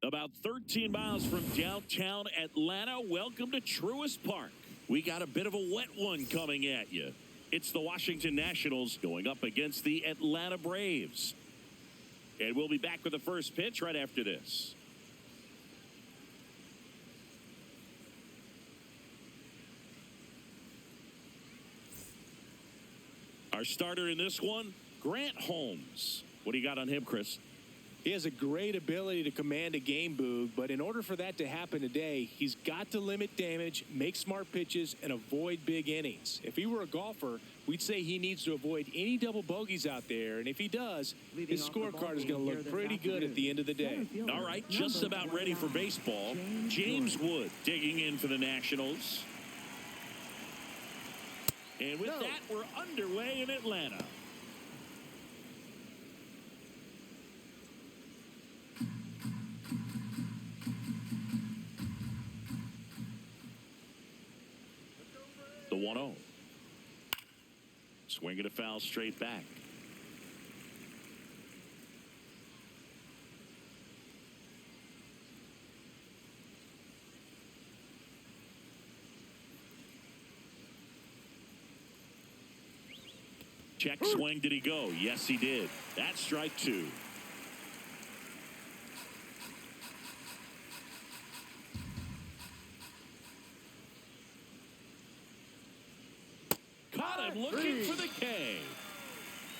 About 13 miles from downtown Atlanta, welcome to Truist Park. We got a bit of a wet one coming at you. It's the Washington Nationals going up against the Atlanta Braves. And we'll be back with the first pitch right after this. Our starter in this one, Grant Holmes. What do you got on him, Chris? He has a great ability to command a game, Boog, but in order for that to happen today, he's got to limit damage, make smart pitches, and avoid big innings. If he were a golfer, we'd say he needs to avoid any double bogeys out there, and if he does, his scorecard is going to look pretty good at the end of the day. All right, just about ready for baseball. James Wood digging in for the Nationals. And with that, we're underway in Atlanta. The 1-0. Swinging a foul straight back. Check swing. Did he go? Yes, he did. That's strike two. Caught him looking for the K.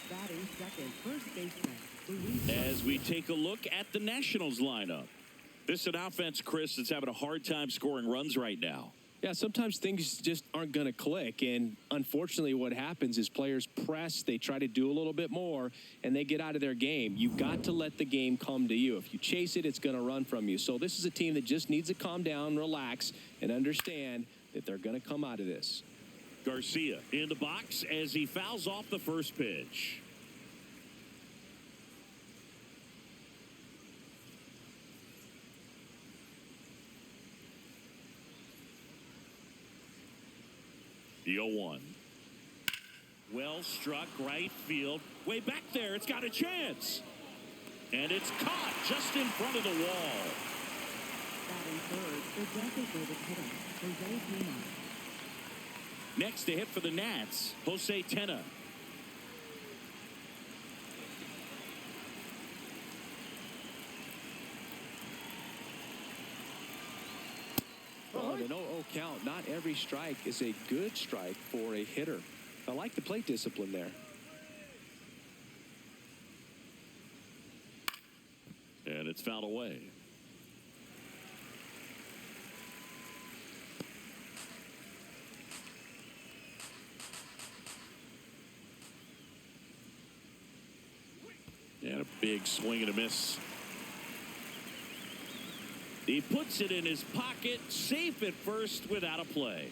Batting second, first baseman. As we take a look at the Nationals lineup. This is an offense, Chris, that's having a hard time scoring runs right now. Yeah, sometimes things just aren't going to click, and unfortunately what happens is players press, they try to do a little bit more, and they get out of their game. You've got to let the game come to you. If you chase it, it's going to run from you. So this is a team that just needs to calm down, relax, and understand that they're going to come out of this. Garcia in the box as he fouls off the first pitch. The 0-1. Well struck right field. Way back there. It's got a chance. And it's caught just in front of the wall. Batting third, the designated hitter, Jose Tena. Next to hit for the Nats, Jose Tena. Well, an 0-0 count. Not every strike is a good strike for a hitter. I like the plate discipline there. And it's fouled away. And a big swing and a miss. He puts it in his pocket, safe at first without a play.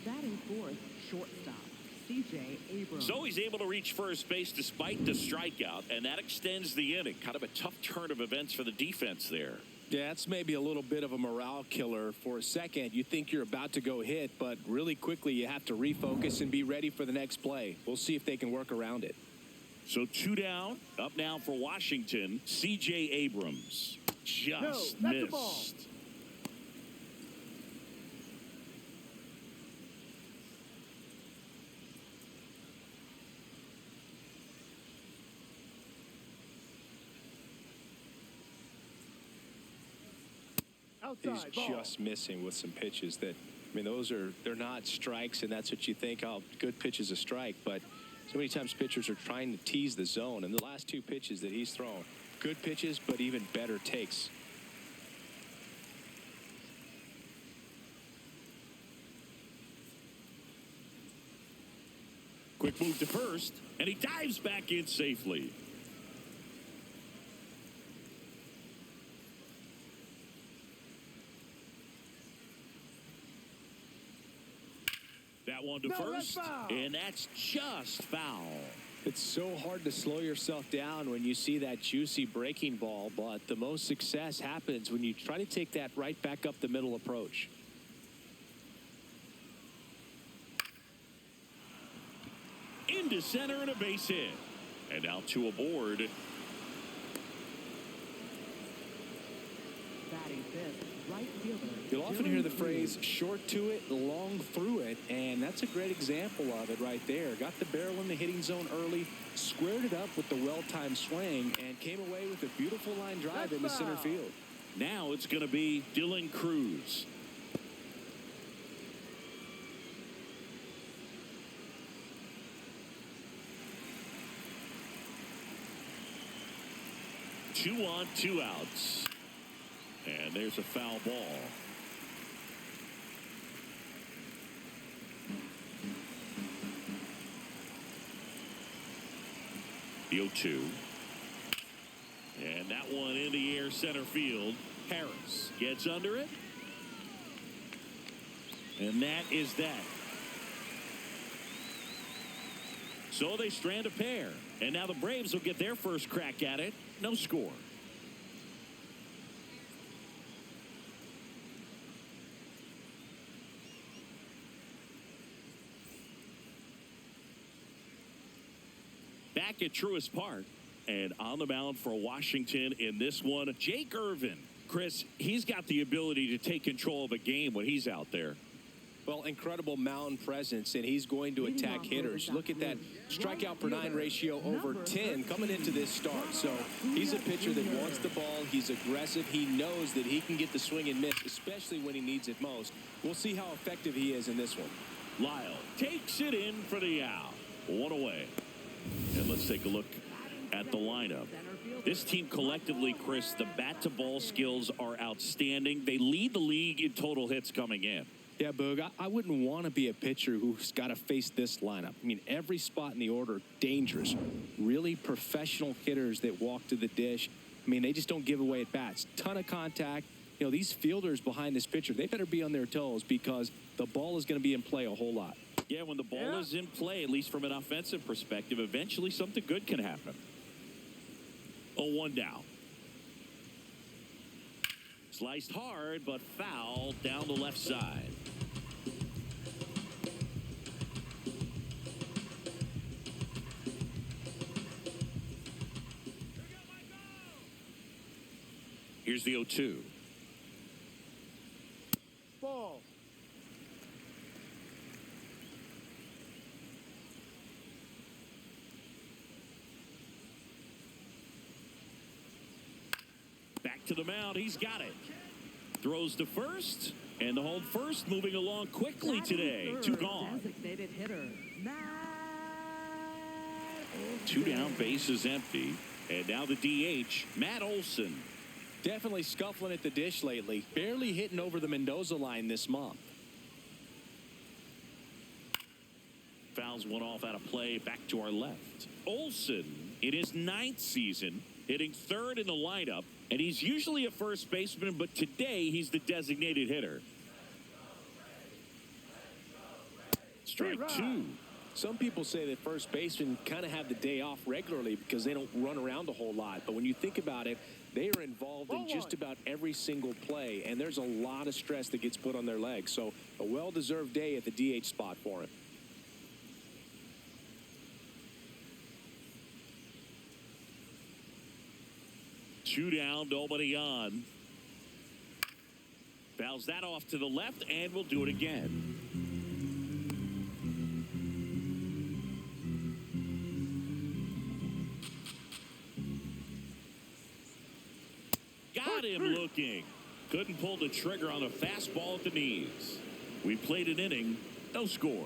Batting fourth, shortstop, C.J. Abrams. So he's able to reach first base despite the strikeout, and that extends the inning. Kind of a tough turn of events for the defense there. Yeah, it's maybe a little bit of a morale killer. For a second, you think you're about to go hit, but really quickly you have to refocus and be ready for the next play. We'll see if they can work around it. So two down. Up now for Washington, C.J. Abrams. Just missed. He's just missing with some pitches that, I mean, they're not strikes, and that's what you think, oh, good pitch is a strike, but so many times pitchers are trying to tease the zone, and the last two pitches that he's thrown, good pitches, but even better takes. Quick move to first, and he dives back in safely. That one to first, and that's just foul. It's so hard to slow yourself down when you see that juicy breaking ball, but the most success happens when you try to take that right back up the middle approach. Into center and a base hit. And now two aboard. Batting fifth, right fielder. You'll often hear the phrase short to it, long through it, and that's a great example of it right there. Got the barrel in the hitting zone early, squared it up with the well-timed swing, and came away with a beautiful line drive in the center field. Now it's going to be Dylan Cruz. Two on, two outs. And there's a foul ball. The 0-2. And that one in the air center field. Harris gets under it. And that is that. So they strand a pair. And now the Braves will get their first crack at it. No score. Back at Truist Park. And on the mound for Washington in this one, Jake Irvin. Chris, he's got the ability to take control of a game when he's out there. Well, incredible mound presence, and he's going to attack hitters. Look at that strikeout per 9 ratio over 10 coming into this start. So he's a pitcher that wants the ball. He's aggressive. He knows that he can get the swing and miss, especially when he needs it most. We'll see how effective he is in this one. Lyle takes it in for the out. One away. And let's take a look at the lineup. This team collectively, Chris, the bat-to-ball skills are outstanding. They lead the league in total hits coming in. Yeah, Boog, I wouldn't want to be a pitcher who's got to face this lineup. I mean, every spot in the order, dangerous. Really professional hitters that walk to the dish. I mean, they just don't give away at bats. Ton of contact. You know, these fielders behind this pitcher, they better be on their toes because the ball is going to be in play a whole lot. Yeah, when the ball is in play, at least from an offensive perspective, eventually something good can happen. 0-1 down. Sliced hard, but foul down the left side. Here's the 0-2. Ball. Back to the mound. He's got it. Throws to first. And the home first moving along quickly today. Two gone. Designated hitter, Matt. Two down, bases empty. And now the DH, Matt Olson. Definitely scuffling at the dish lately. Barely hitting over the Mendoza line this month. Fouls one off out of play. Back to our left. Olson in his 9th season, hitting third in the lineup. And he's usually a first baseman, but today he's the designated hitter. Strike two. Some people say that first basemen kind of have the day off regularly because they don't run around a whole lot. But when you think about it, they are involved in just about every single play, and there's a lot of stress that gets put on their legs. So a well-deserved day at the DH spot for him. Two down, nobody on. Fouls that off to the left, and we'll do it again. Got him looking. Couldn't pull the trigger on a fastball at the knees. We played an inning, no score.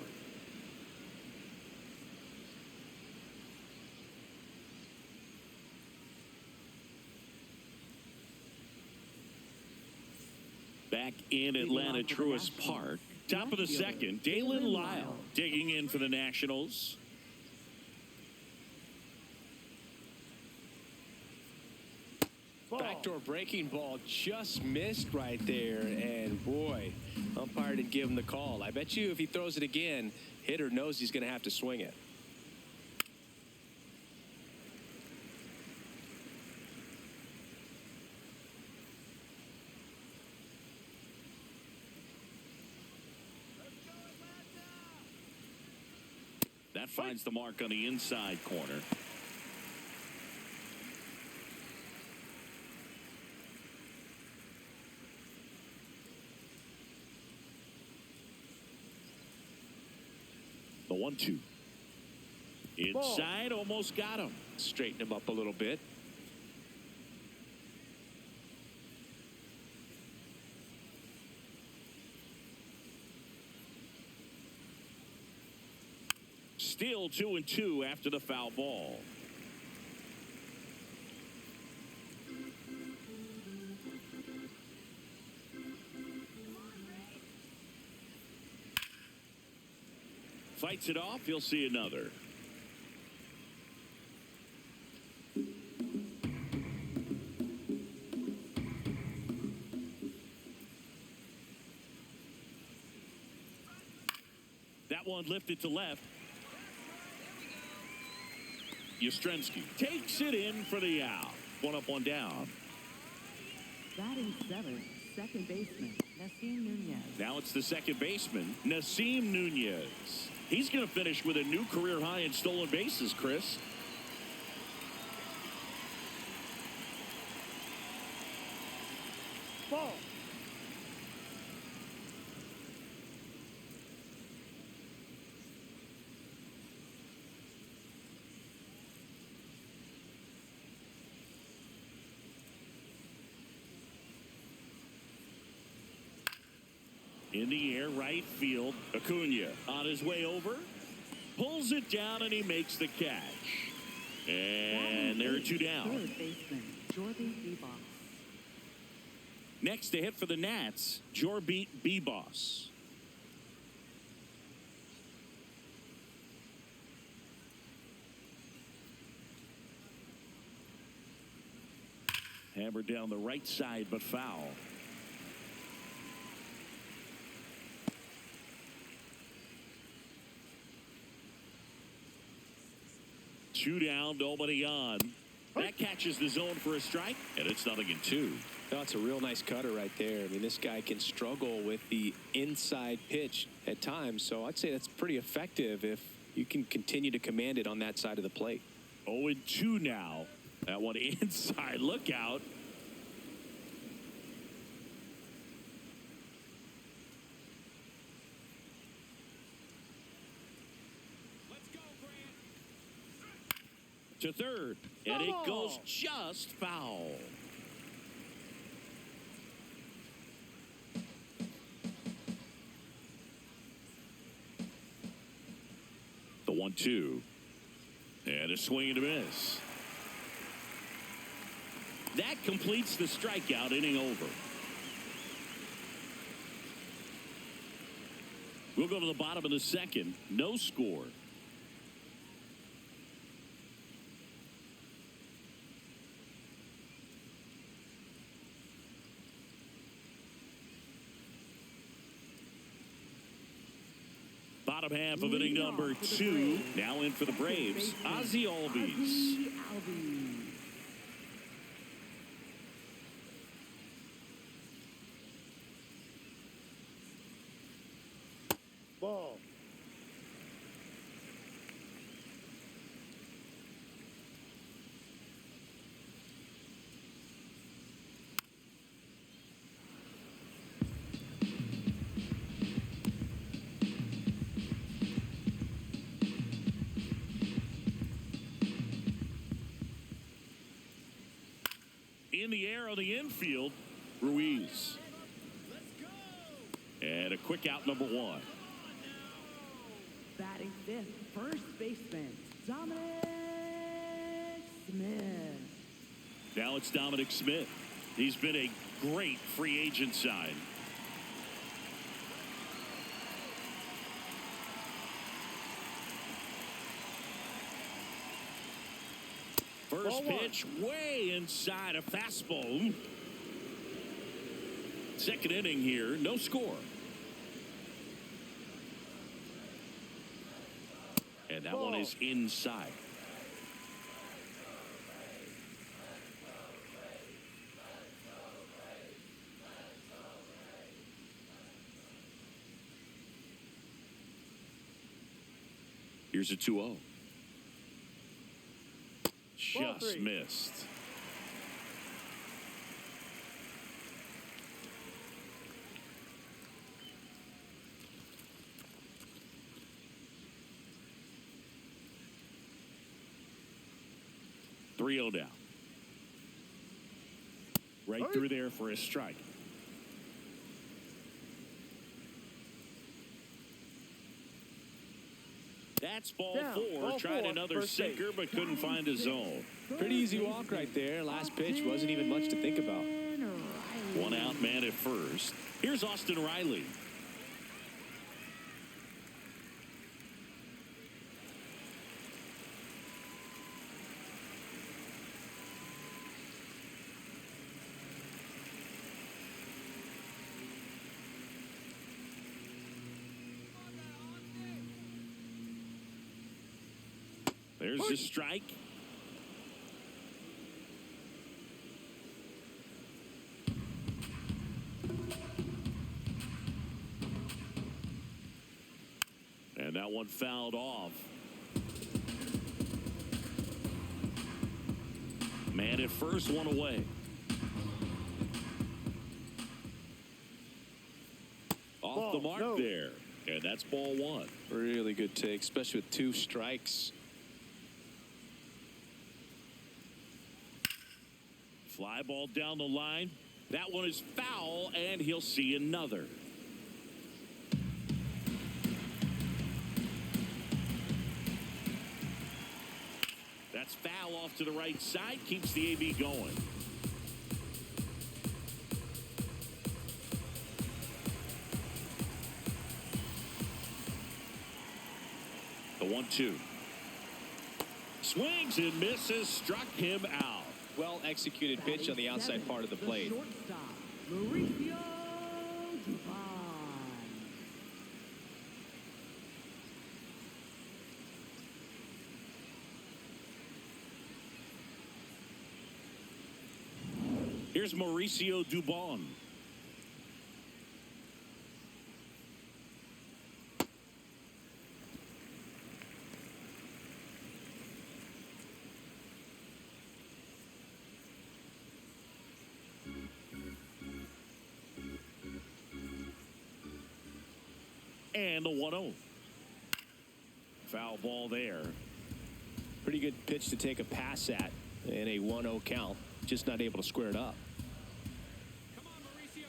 Back in Atlanta, Truist Park. Top of the second, Dalen Lyle digging in for the Nationals. Backdoor breaking ball just missed right there, and boy, umpire didn't give him the call. I bet you if he throws it again, hitter knows he's going to have to swing it. That finds the mark on the inside corner. The 1-2. Inside, almost got him. Straighten him up a little bit. Still 2-2 after the foul ball. Fights it off. He'll see another. That one lifted to left. Yastrzemski takes it in for the out. 1 up, 1 down. Batting seventh, second baseman, Nasim Nunez. Now it's the second baseman, Nasim Nunez. He's going to finish with a new career high in stolen bases, Chris. Ball. In the air, right field. Acuna on his way over. Pulls it down, and he makes the catch. And there are 2 down. Third baseman, Jorby Bebos. Next to hit for the Nats, Jorby Bebos. Hammered down the right side, but foul. Two down, nobody on. That catches the zone for a strike, and it's 0-2. That's a real nice cutter right there. I mean, this guy can struggle with the inside pitch at times, so I'd say that's pretty effective if you can continue to command it on that side of the plate. 0-2 now. That one inside. Look out. To third, and it goes just foul. The 1-2, and a swing and a miss. That completes the strikeout, inning over. We'll go to the bottom of the second. No score. Bottom half of inning number 2. Now in for the Braves, Ozzie Albies. Ball. In the air on the infield, Ruiz. And a quick out, number 1. Batting fifth, first baseman, Dominic Smith. Now it's Dominic Smith. He's been a great free agent sign. First pitch way inside, a fastball. Second inning here, no score. And that one is inside. Here's a 2-0. Just missed. 3-0 down. Right through there for a strike. That's ball four. Tried another sinker, but couldn't find a zone. Pretty easy walk right there. Last pitch wasn't even much to think about. 1 out, man at first. Here's Austin Riley. There's the strike. And that one fouled off. Man at first, one away. Off the mark there. And that's ball one. Really good take, especially with 2 strikes. Fly ball down the line. That one is foul, and he'll see another. That's foul off to the right side. Keeps the AB going. The 1-2. Swings and misses. Struck him out. Well executed pitch on the outside part of the plate. Shortstop, Mauricio Dubon. Here's Mauricio Dubon. And the 1-0. Foul ball there. Pretty good pitch to take a pass at in a 1-0 count. Just not able to square it up. Come on, Mauricio.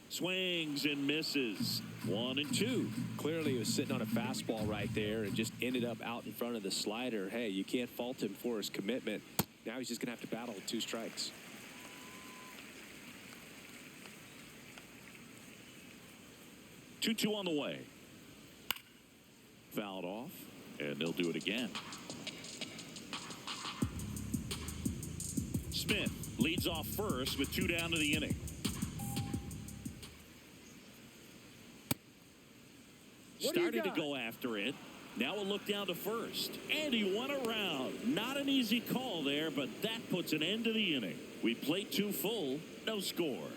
Swings and misses. 1-2. Clearly he was sitting on a fastball right there and just ended up out in front of the slider. Hey, you can't fault him for his commitment. Now he's just going to have to battle with 2 strikes. 2-2 on the way. Fouled off, and they'll do it again. Smith leads off first with 2 down to the inning. Started to go after it. Now a look down to first. And he went around. Not an easy call there, but that puts an end to the inning. We played 2 full, no score.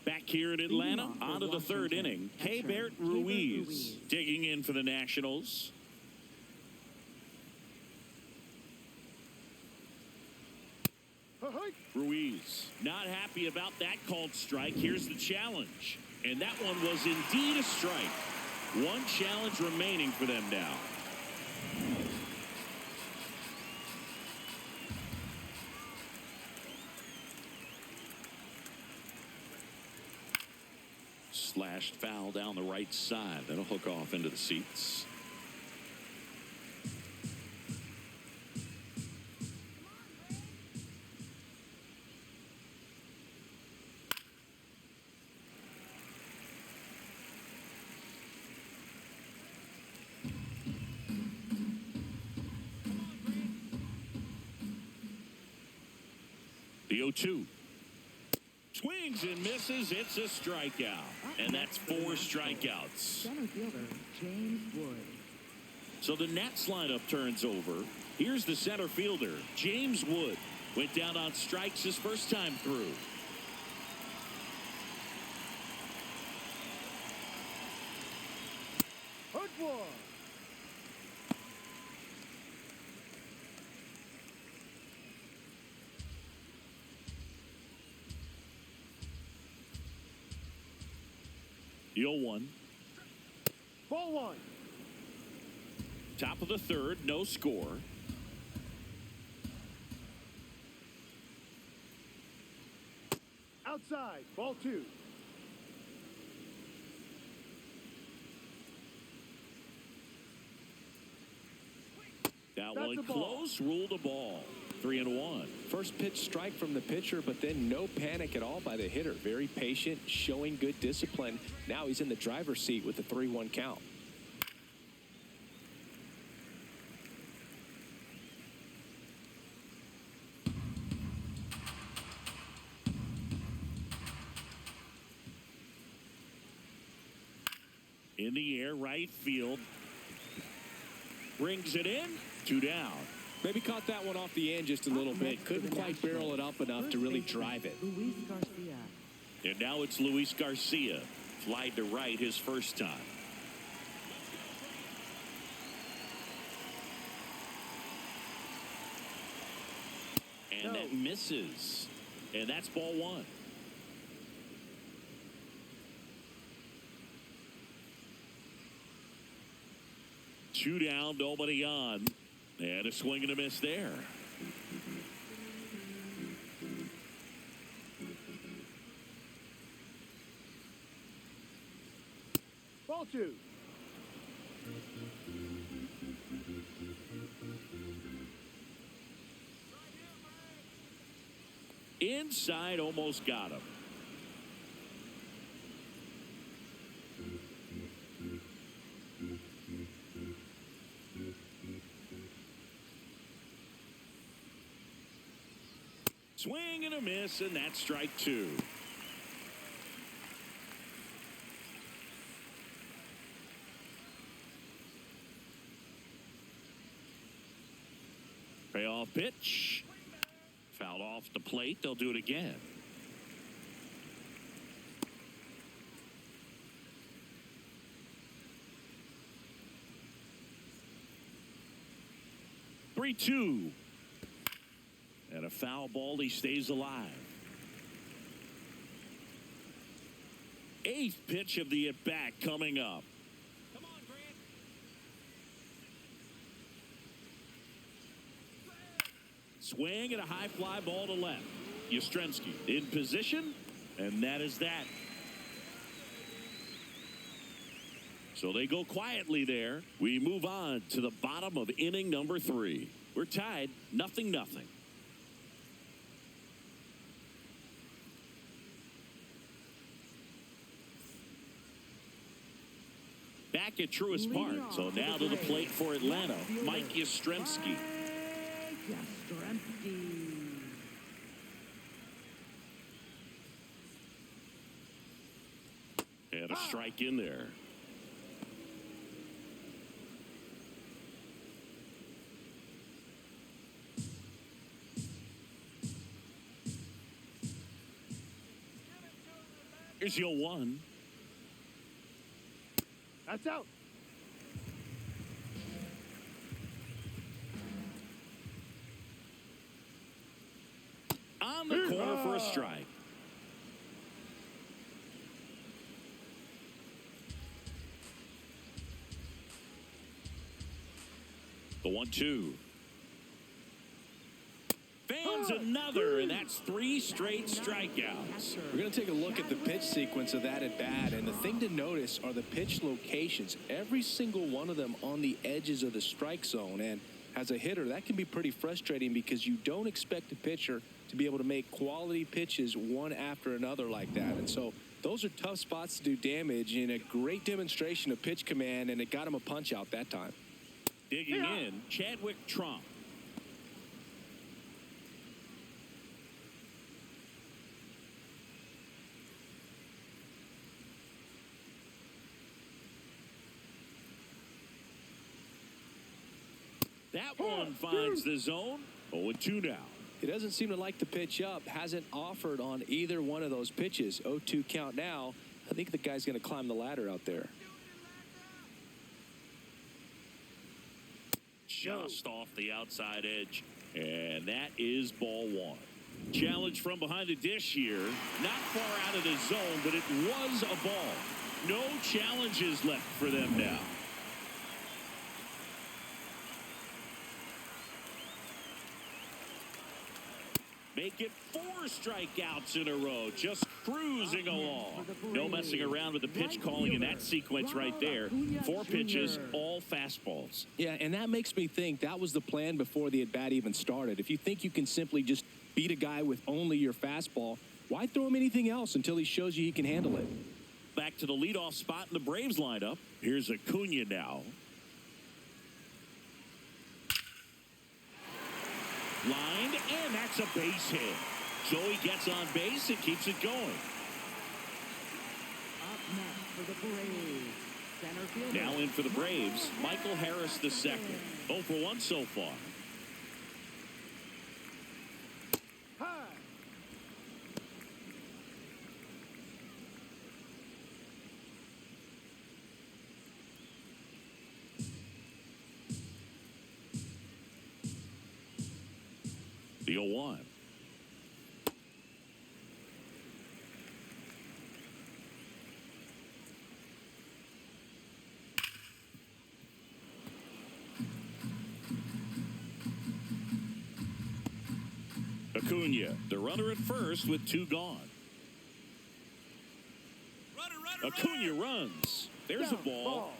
Back here in Atlanta, on to the 3rd inning. Keibert Ruiz digging in for the Nationals. Ruiz not happy about that called strike. Here's the challenge. And that one was indeed a strike. 1 challenge remaining for them now. Slashed foul down the right side. That'll hook off into the seats. The 0-2. Swings and misses. It's a strikeout. And that's 4 strikeouts. Center fielder, James Wood. So the Nats lineup turns over. Here's the center fielder, James Wood. Went down on strikes his first time through. 0-1. Ball one. Top of the third, no score. Outside. Ball two. That That's one a ball. close, ruled a ball. 3-1. First pitch strike from the pitcher, but then no panic at all by the hitter. Very patient, showing good discipline. Now he's in the driver's seat with the 3-1 count. In the air, right field. Brings it in. 2 down. Maybe caught that one off the end just a little bit. Couldn't quite barrel it up enough to really drive it. Luis Garcia. And now it's Luis Garcia. Flied to right his first time. And that misses. And that's ball one. Two down, nobody on. And a swing and a miss there. Ball two. Inside, almost got him. Swing and a miss, and that's strike two. Payoff pitch. Fouled off the plate. They'll do it again. Three-two. And a foul ball. He stays alive. Eighth pitch of the at-bat coming up. Come on, Grant. Swing and a high fly ball to left. Yastrzemski in position, and that is that. So they go quietly there. We move on to the bottom of inning number 3. We're tied 0-0. Back at Truist Park. So now to the plate for Atlanta, Mike Yastrzemski. Yastrzemski. And a strike in there. Here's your 1. That's out. On the corner for a strike. The 1-2. Fans another, and that's 3 straight strikeouts. We're going to take a look at the pitch sequence of that at bat, and the thing to notice are the pitch locations. Every single one of them on the edges of the strike zone, and as a hitter, that can be pretty frustrating because you don't expect a pitcher to be able to make quality pitches one after another like that. And so those are tough spots to do damage, and a great demonstration of pitch command, and it got him a punch out that time. Digging in, Chadwick Trump. That one finds the zone. 0-2 now. He doesn't seem to like the pitch up. Hasn't offered on either one of those pitches. 0-2 count now. I think the guy's going to climb the ladder out there. Just off the outside edge. And that is ball 1. Challenge from behind the dish here. Not far out of the zone, but it was a ball. No challenges left for them now. Make it 4 strikeouts in a row. Just cruising along. No messing around with the pitch calling in that sequence right there. 4 pitches, all fastballs. Yeah, and that makes me think that was the plan before the at-bat even started. If you think you can simply just beat a guy with only your fastball, why throw him anything else until he shows you he can handle it? Back to the leadoff spot in the Braves lineup. Here's Acuna now. Lined, and that's a base hit. So he gets on base and keeps it going. Up next for the Braves, center fielder. Now in for the Braves, Michael Harris II. 0 for 1 so far. High. The 0-1. Acuna, the runner at first with 2 gone. Acuna runs. There's a ball.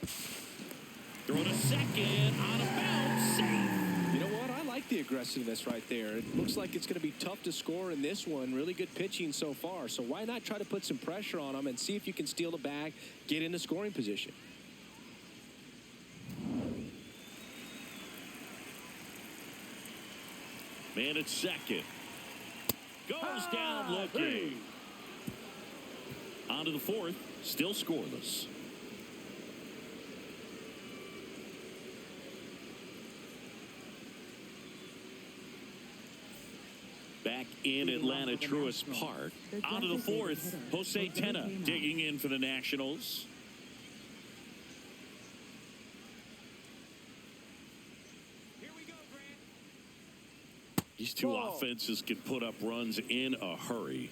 Throw to second, out of bounds, safe. You know what? I like the aggressiveness right there. It looks like it's going to be tough to score in this one. Really good pitching so far. So why not try to put some pressure on him and see if you can steal the bag, get into scoring position. Man at second. Goes down looking. On to the 4th. Still scoreless. Back in Atlanta, Truist Park. On to the 4th. Jose Tena digging in for the Nationals. Here we go, Grant. These two offenses can put up runs in a hurry.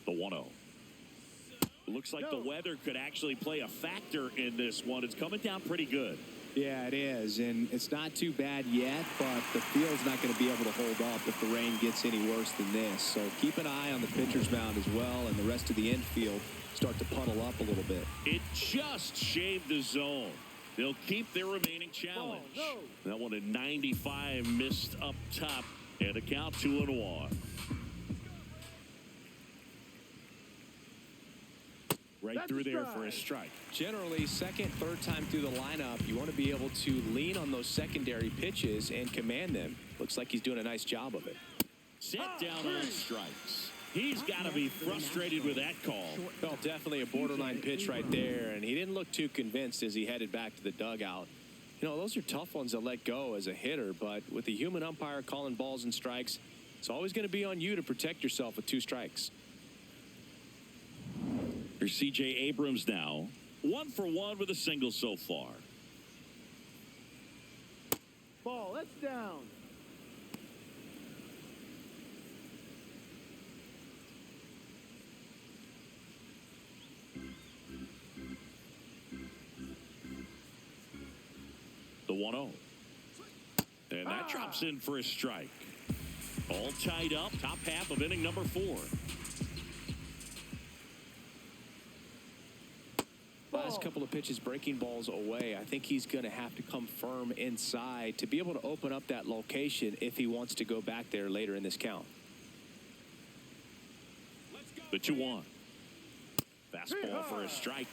The 1-0. Looks like the weather could actually play a factor in this one. It's coming down pretty good. Yeah, it is, and it's not too bad yet, but the field's not going to be able to hold up if the rain gets any worse than this. So keep an eye on the pitcher's mound as well, and the rest of the infield start to puddle up a little bit. It just shaved the zone. They'll keep their remaining challenge. That one at 95 missed up top, and a count 2-1. Right through there for a strike. Generally, second, third time through the lineup, you want to be able to lean on those secondary pitches and command them. Looks like he's doing a nice job of it. Set down on strikes. He's got to be frustrated with that call. Well, definitely a borderline pitch right there, and he didn't look too convinced as he headed back to the dugout. You know, those are tough ones to let go as a hitter, but with the human umpire calling balls and strikes, it's always going to be on you to protect yourself with 2 strikes. Here's C.J. Abrams now. 1 for 1 with a single so far. Ball, that's down. The 1-0. And that drops in for a strike. All tied up, top half of inning number 4. Last couple of pitches breaking balls away. I think he's going to have to come firm inside to be able to open up that location if he wants to go back there later in this count. The 2-1. Fastball for a strike.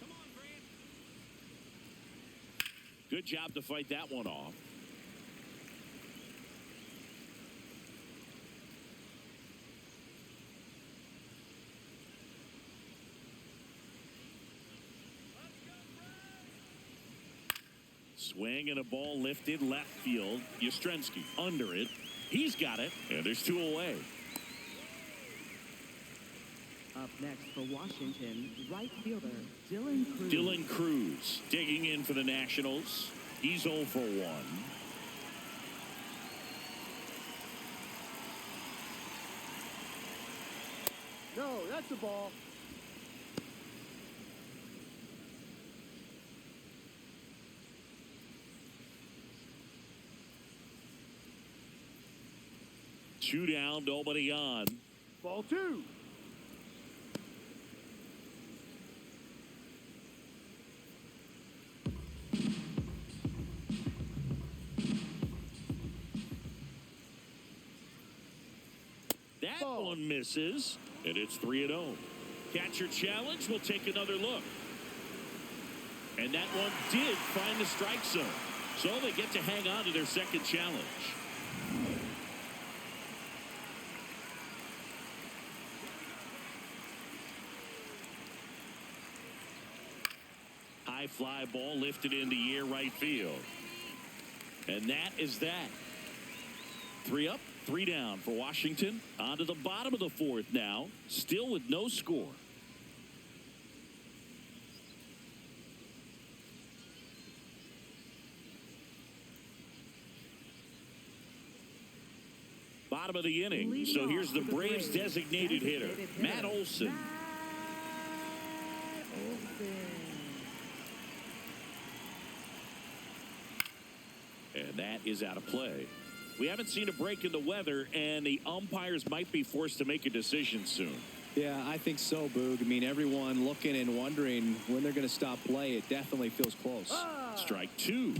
Come on, Grant. Good job to fight that one off. Swing and a ball lifted left field. Yastrzemski under it. He's got it. And there's 2 away. Up next for Washington, right fielder Dylan Cruz. Dylan Cruz digging in for the Nationals. He's 0 for 1. No, that's a ball. Two down, nobody on. Ball 2. That Ball. one misses, and it's 3-0. Catcher challenge. We'll take another look. And that one did find the strike zone. So they get to hang on to their second challenge. High fly ball lifted into air right field. And that is that. 3 up, 3 down for Washington. On to the bottom of the 4th now. Still with no score. Bottom of the inning. Leading So here's off the for the Braves Braves, designated hitter, Matt Olson. Matt Olson. And that is out of play. We haven't seen a break in the weather, and the umpires might be forced to make a decision soon. Yeah, I think so, Boog. I mean, everyone looking and wondering when they're going to stop play. It definitely feels close. Strike 2.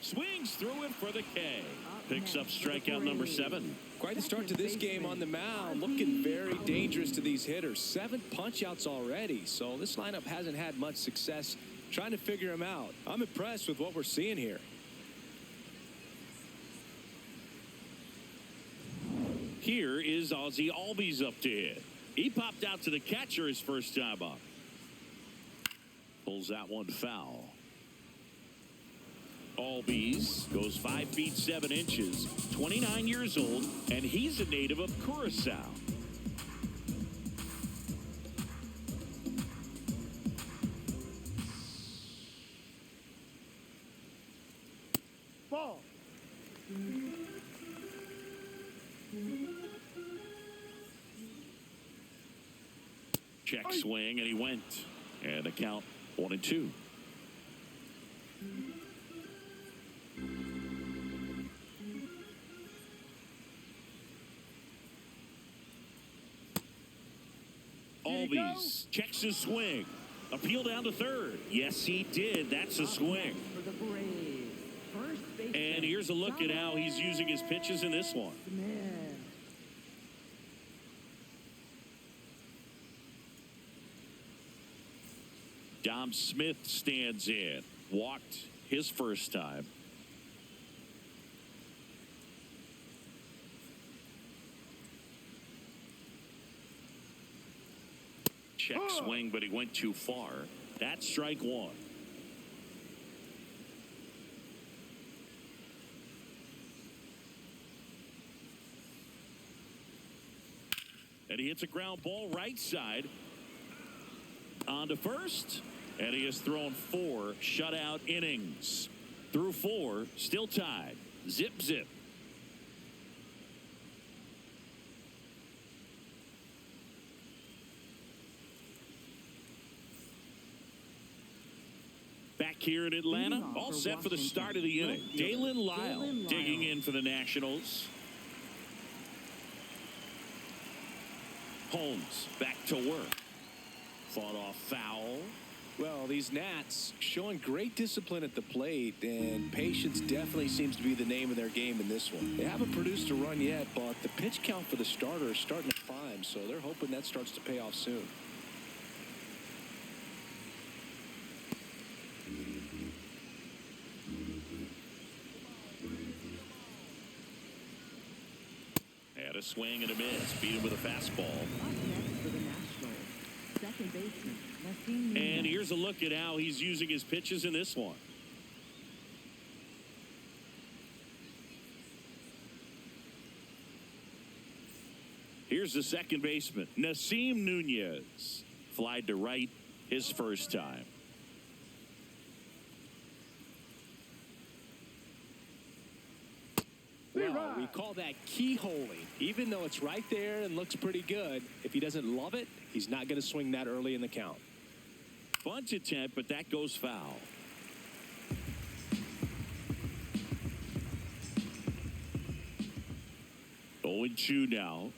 Swings through it for the K. Picks up strikeout number 7. Quite the start to this game on the mound. Looking very dangerous to these hitters. 7 punch-outs already. So this lineup hasn't had much success trying to figure him out. I'm impressed with what we're seeing here. Here is Ozzie Albies up to hit. He popped out to the catcher his first time up. Pulls that one foul. Albies goes 5 feet 7 inches, 29 years old, and he's a native of Curacao. Ball. Check swing, and he went. And the count 1-2. Albies checks his swing. Appeal down to third. Yes, he did. That's a swing. For the Braves, first baseman, And here's a look at how he's using his pitches in this one. Man. Dom Smith stands in. Walked his first time. Check swing, but he went too far. That's strike 1. And he hits a ground ball right side. On to first. And he has thrown 4 shutout innings. Through 4, still tied. Zip, zip. Back here in Atlanta, all set for the start of the inning. Dalen Lyle digging in for the Nationals. Holmes back to work. Fought off foul. Well, these Nats showing great discipline at the plate, and patience definitely seems to be the name of their game in this one. They haven't produced a run yet, but the pitch count for the starter is starting to climb, so they're hoping that starts to pay off soon. Had a swing and a miss. Beat him with a fastball. Up next for the Nationals, second baseman, Nassim And Niang. here's a look at how he's using his pitches in this one. Here's the second baseman, Nasim Nunez. Flied to right his first time. Well, we call that keyholing. Even though it's right there and looks pretty good, if he doesn't love it, he's not going to swing that early in the count. Bunt attempt, but that goes foul. Oh, and 2 now.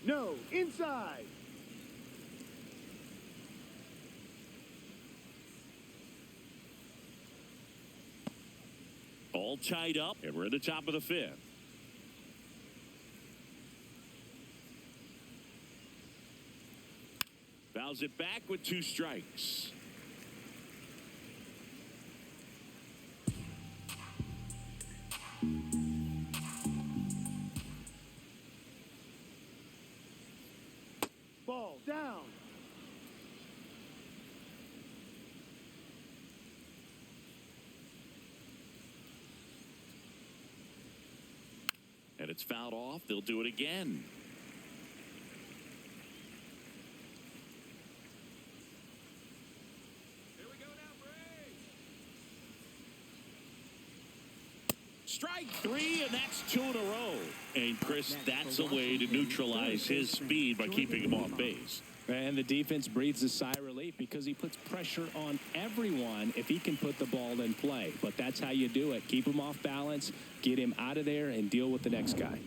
No, inside. All tied up, and we're at the top of the 5th. Fouls it back with 2 strikes. Ball down. And it's fouled off. They'll do it again. Here we go now, Braves. Strike 3, and that's 2 in a row. And Chris, that's a way to neutralize his speed by keeping him off base. And the defense breathes a sigh of relief because he puts pressure on everyone if he can put the ball in play. But that's how you do it. Keep him off balance, get him out of there, and deal with the next guy.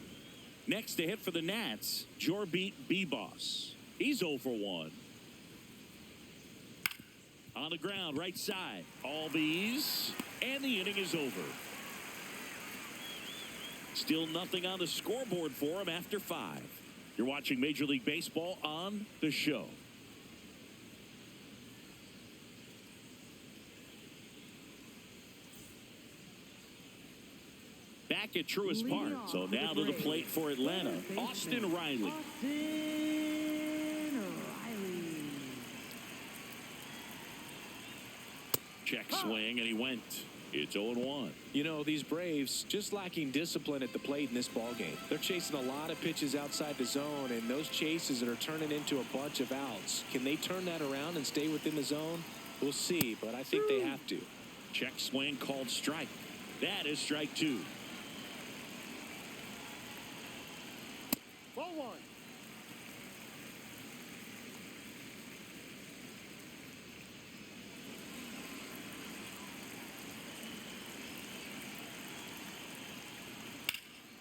Next to hit for the Nats, Jorbit Bibas. He's 0 for 1. On the ground, right side. All bees, and the inning is over. Still nothing on the scoreboard for him after 5. You're watching Major League Baseball on The Show. Back at Truist Park. So now to the plate for Atlanta, Austin Riley. Check swing, and he went. It's 0-1. You know, these Braves just lacking discipline at the plate in this ballgame. They're chasing a lot of pitches outside the zone, and those chases that are turning into a bunch of outs. Can they turn that around and stay within the zone? We'll see, but I think they have to. Check swing called strike. That is strike 2. Ball 1.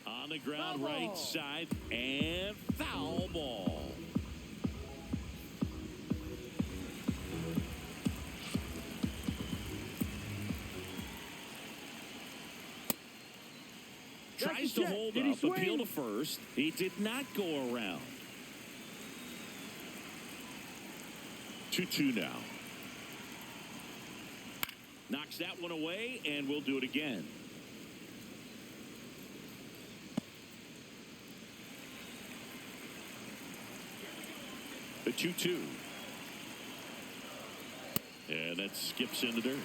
On the ground, Foul right ball. side, and foul ball. Tries to hold Did he up, swing? appeal to first. He did not go around. 2-2 now. Knocks that one away, and we'll do it again. The 2-2. And that skips in the dirt.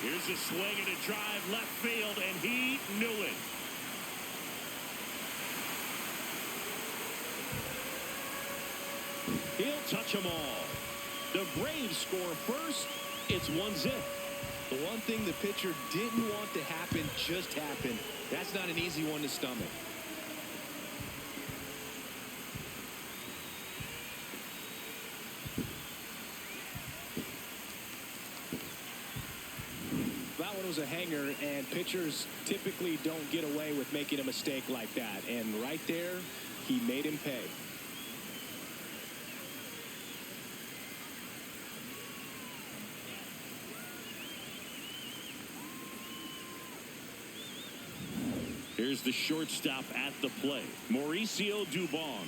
Here's a swing and a drive left field, and he knew it. He'll touch them all. The Braves score first. It's 1-0. The one thing the pitcher didn't want to happen just happened. That's not an easy one to stomach. That one was a hanger, and pitchers typically don't get away with making a mistake like that. And right there, he made him pay. Here's the shortstop at the plate, Mauricio Dubon.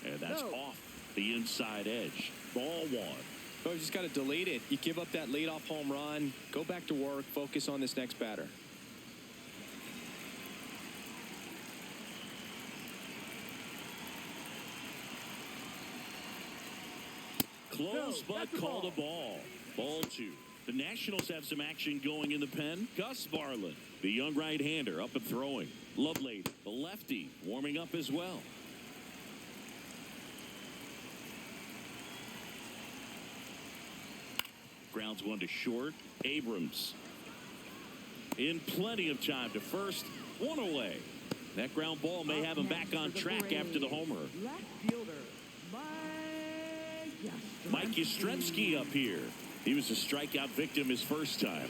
And that's off the inside edge. Ball 1. So you just got to delete it. You give up that leadoff home run, go back to work, focus on this next batter. close, No, but that's a called a ball. ball. Ball 2. The Nationals have some action going in the pen. Gus Barlin, the young right-hander, up and throwing. Lovelady, the lefty, warming up as well. Grounds one to short. Abrams in plenty of time to first. One away. That ground ball may have him back on track after the homer. Left fielder, Mike Yastrzemski up here. He was a strikeout victim his first time.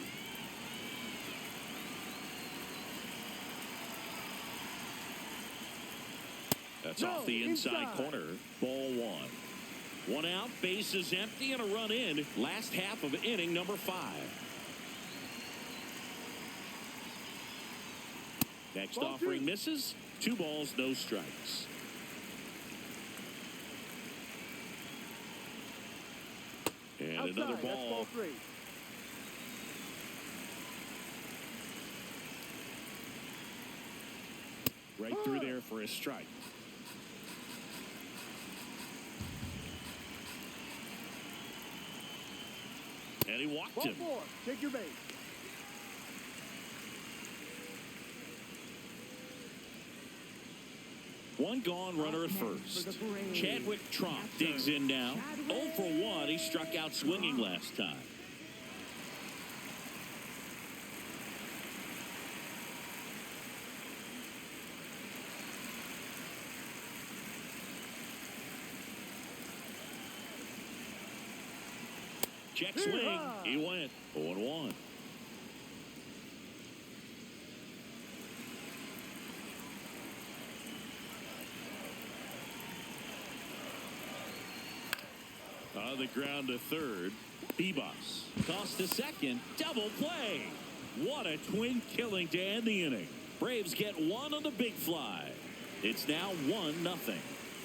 That's off the inside corner. Ball 1. One out, bases empty, and a run in. Last half of inning number 5. Next Ball offering 2. misses. 2 balls, no strikes. And Outside, another that's ball. ball 3. Right through there for a strike. And he walked Ball him. 4. Take your base. One gone, runner at first. Chadwick Tromp digs in now. 0 for 1. He struck out swinging last time. Check swing. He went 0-1. On the ground to third. Bebos tossed to second. Double play. What a twin killing to end the inning. Braves get one on the big fly. It's now 1-0.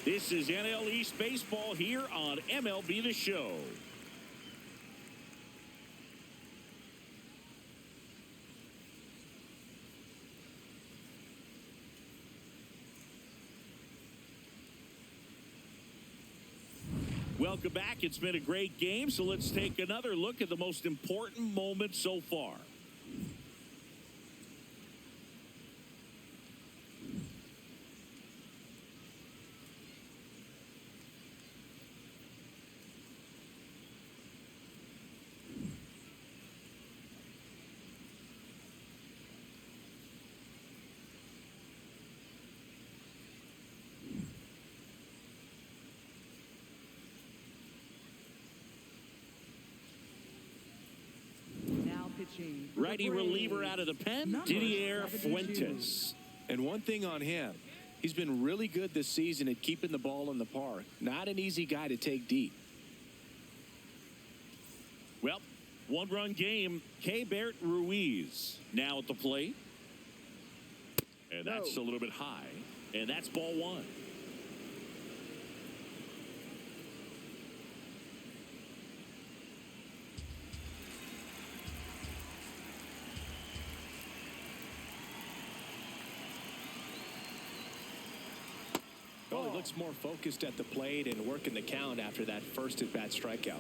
This is NL East Baseball here on MLB The Show. Welcome back. It's been a great game, so let's take another look at the most important moment so far. Righty reliever out of the pen, Didier Fuentes. And one thing on him, he's been really good this season at keeping the ball in the park. Not an easy guy to take deep. Well, one-run game. Keibert Ruiz now at the plate. And that's a little bit high. And that's ball 1. Well, he looks more focused at the plate and working the count after that first at-bat strikeout.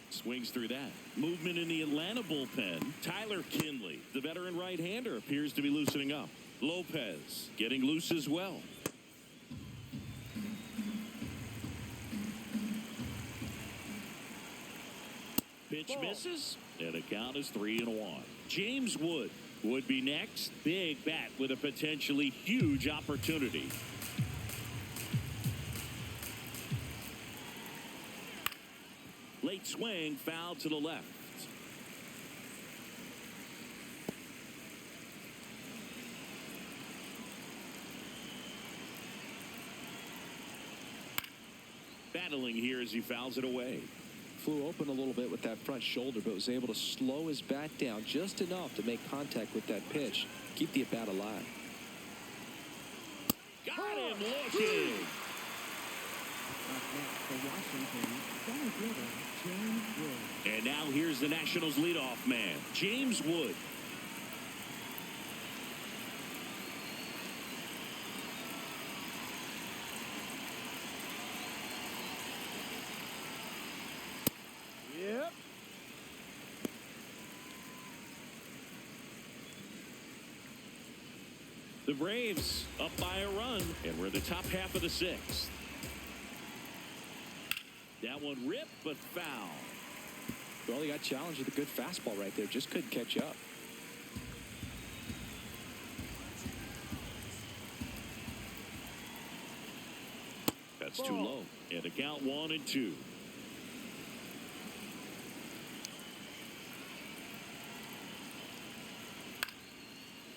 Swings through that. Movement in the Atlanta bullpen. Tyler Kinley, the veteran right-hander, appears to be loosening up. Lopez getting loose as well. Pitch misses, and the count is 3-1. James Wood would be next. Big bat with a potentially huge opportunity. Late swing, foul to the left. Battling here as he fouls it away. Flew open a little bit with that front shoulder, but was able to slow his bat down just enough to make contact with that pitch. Keep the at-bat alive. Got him looking. Up next for Washington, center fielder James Wood. And now here's the Nationals leadoff man, James Wood. The Braves up by a run, and we're in the top half of the sixth. That one ripped, but foul. Well, he got challenged with a good fastball right there. Just couldn't catch up. That's too low. And the count 1-2.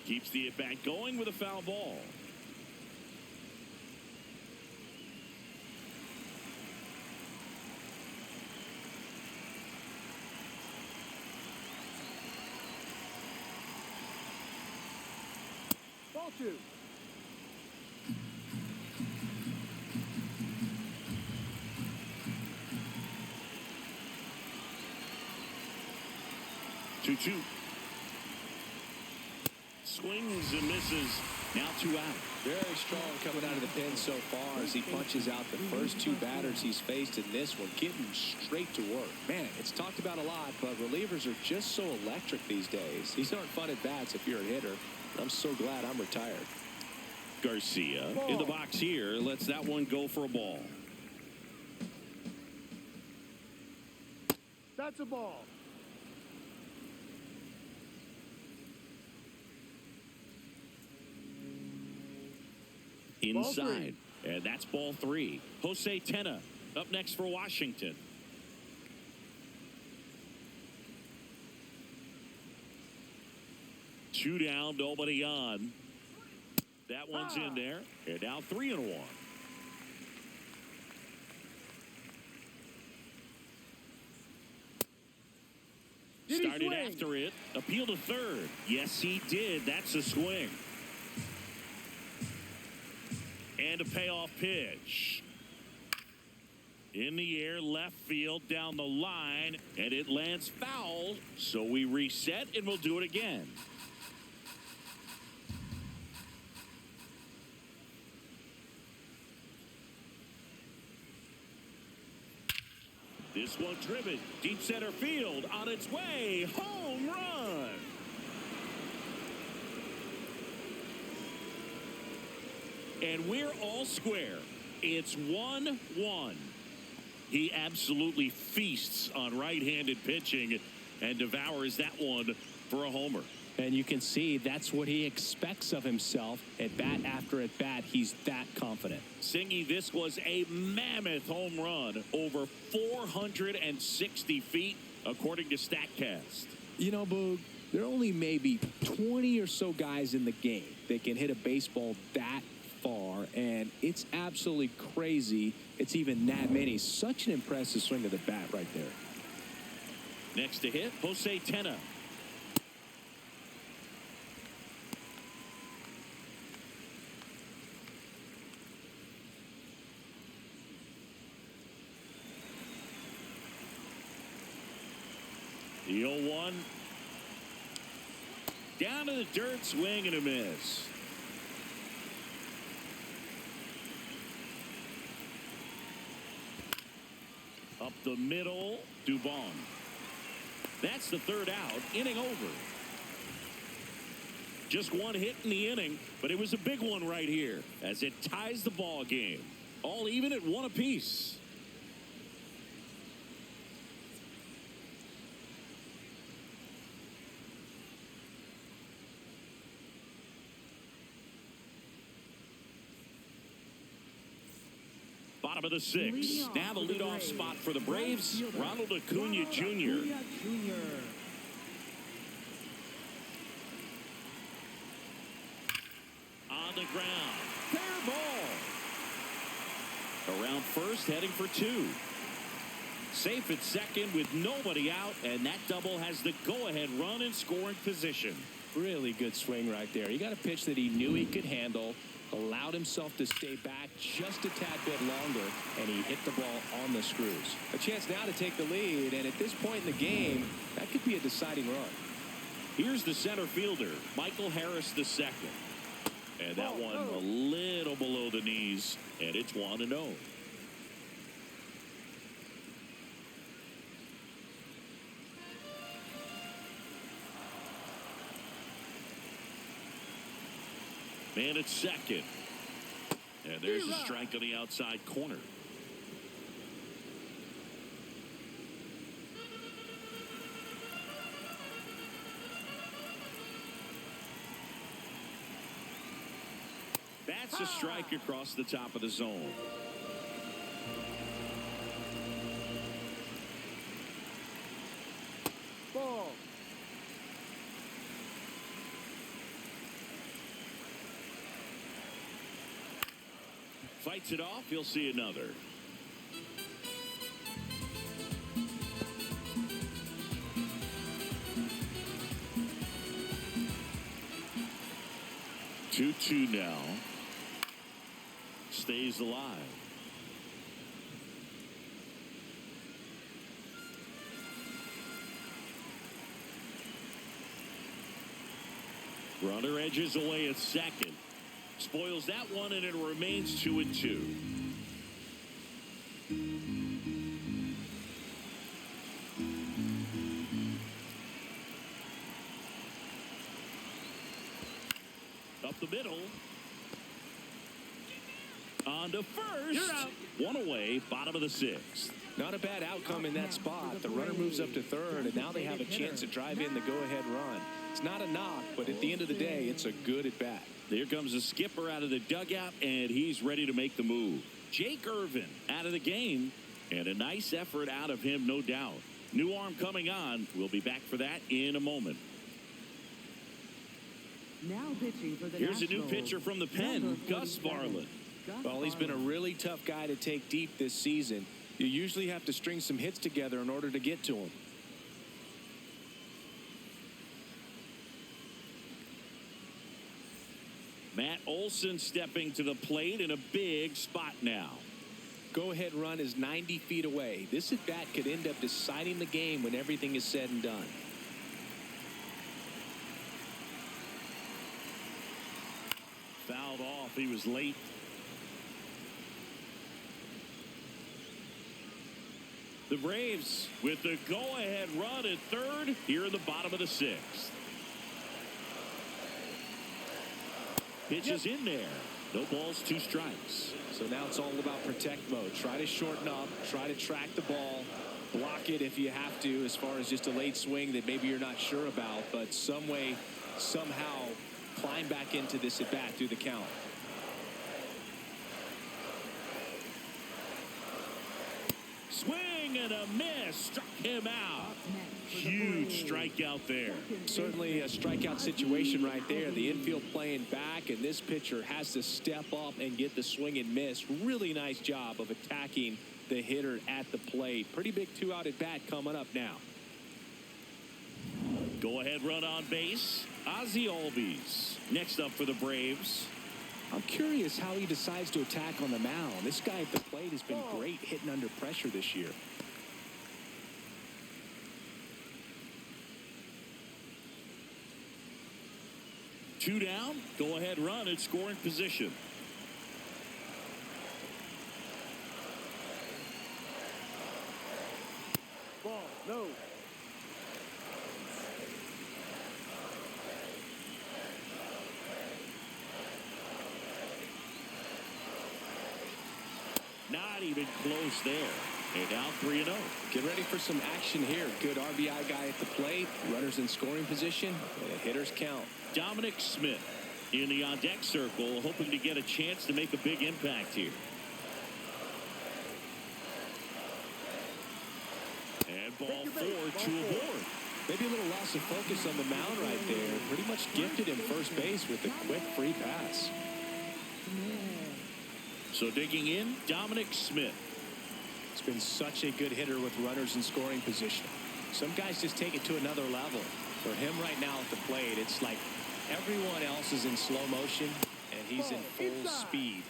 Keeps the at-bat going with a foul ball. Ball 2. Two. Swings and misses. Now 2 out. Very strong coming out of the pen so far as he punches out the first 2 batters he's faced in this one, getting straight to work. Man, it's talked about a lot, but relievers are just so electric these days. These aren't fun at bats if you're a hitter. I'm so glad I'm retired. Garcia in the box here lets that one go for a ball. That's a ball. Inside. And that's ball 3. Jose Tena up next for Washington. Two down, nobody on. That one's in there. And now 3-1. Started after it. Appeal to third. Yes, he did. That's a swing. And a payoff pitch. In the air, left field, down the line, and it lands foul. So we reset, and we'll do it again. This one driven, deep center field, on its way, home run. And we're all square. It's 1-1. He absolutely feasts on right-handed pitching and devours that one for a homer. And you can see that's what he expects of himself. At bat after at bat, he's that confident. Singy, this was a mammoth home run, over 460 feet, according to StatCast. You know, Boog, there are only maybe 20 or so guys in the game that can hit a baseball that far, and it's absolutely crazy it's even that many. Such an impressive swing of the bat right there. Next to hit, Jose Tena. The 0-1. Down to the dirt, swing and a miss. Up the middle, Dubon. That's the third out, inning over. Just one hit in the inning, but it was a big one right here as it ties the ball game. All even at 1 apiece. Bottom of the 6th. Now the leadoff spot for the Braves, Ronald Acuna Jr. On the ground. Fair ball. Around first, heading for 2. Safe at second with nobody out, and that double has the go-ahead run in scoring position. Really good swing right there. He got a pitch that he knew he could handle, allowed himself to stay back just a tad bit longer, and he hit the ball on the screws. A chance now to take the lead, and at this point in the game, that could be a deciding run. Here's the center fielder, Michael Harris II. And that one a little below the knees, and it's 1-0. Man at second. And there's a strike on the outside corner. That's a strike across the top of the zone. Ball. Fights it off. He'll see another. Two now. Stays alive. Runner edges away at second. Spoils that one, and it remains 2-2. Up the middle. On to first. You're out. One away, bottom of the sixth. Not a bad outcome in that spot. The runner moves up to third, and now they have a chance to drive in the go-ahead run. It's not a knock, but at the end of the day, it's a good at-bat. Here comes the skipper out of the dugout, and he's ready to make the move. Jake Irvin out of the game, and a nice effort out of him, no doubt. New arm coming on. We'll be back for that in a moment. Now pitching for the Here's a new Nationals, pitcher from the pen, number Gus 47, Varland. Gus Well, he's been a Varland. really tough guy to take deep this season. You usually have to string some hits together in order to get to him. Matt Olson stepping to the plate in a big spot now. Go-ahead run is 90 feet away. This at-bat could end up deciding the game when everything is said and done. Fouled off. He was late. The Braves with the go-ahead run at third here in the bottom of the sixth. Pitch is in there. No balls, 2 strikes. So now it's all about protect mode. Try to shorten up, try to track the ball, block it if you have to, as far as just a late swing that maybe you're not sure about, but some way, somehow climb back into this at bat through the count. Swing and a miss. Struck him out. Huge strikeout there. Certainly a strikeout situation right there. The infield playing back, and this pitcher has to step up and get the swing and miss. Really nice job of attacking the hitter at the plate. Pretty big 2-out at bat coming up now. Go ahead run on base. Ozzie Albies next up for the Braves. I'm curious how he decides to attack on the mound. This guy at the plate has been great hitting under pressure this year. Two down. Go ahead run at scoring position. Ball. No. Not even close there. And now 3-0. Get ready for some action here. Good RBI guy at the plate. Runners in scoring position. And the hitters count. Dominic Smith in the on-deck circle, hoping to get a chance to make a big impact here. And ball 4 to a board. Maybe a little loss of focus on the mound right there. Pretty much gifted him first base with a quick free pass. So digging in, Dominic Smith. It's been such a good hitter with runners in scoring position. Some guys just take it to another level. For him right now at the plate, it's like everyone else is in slow motion, and he's in full speed.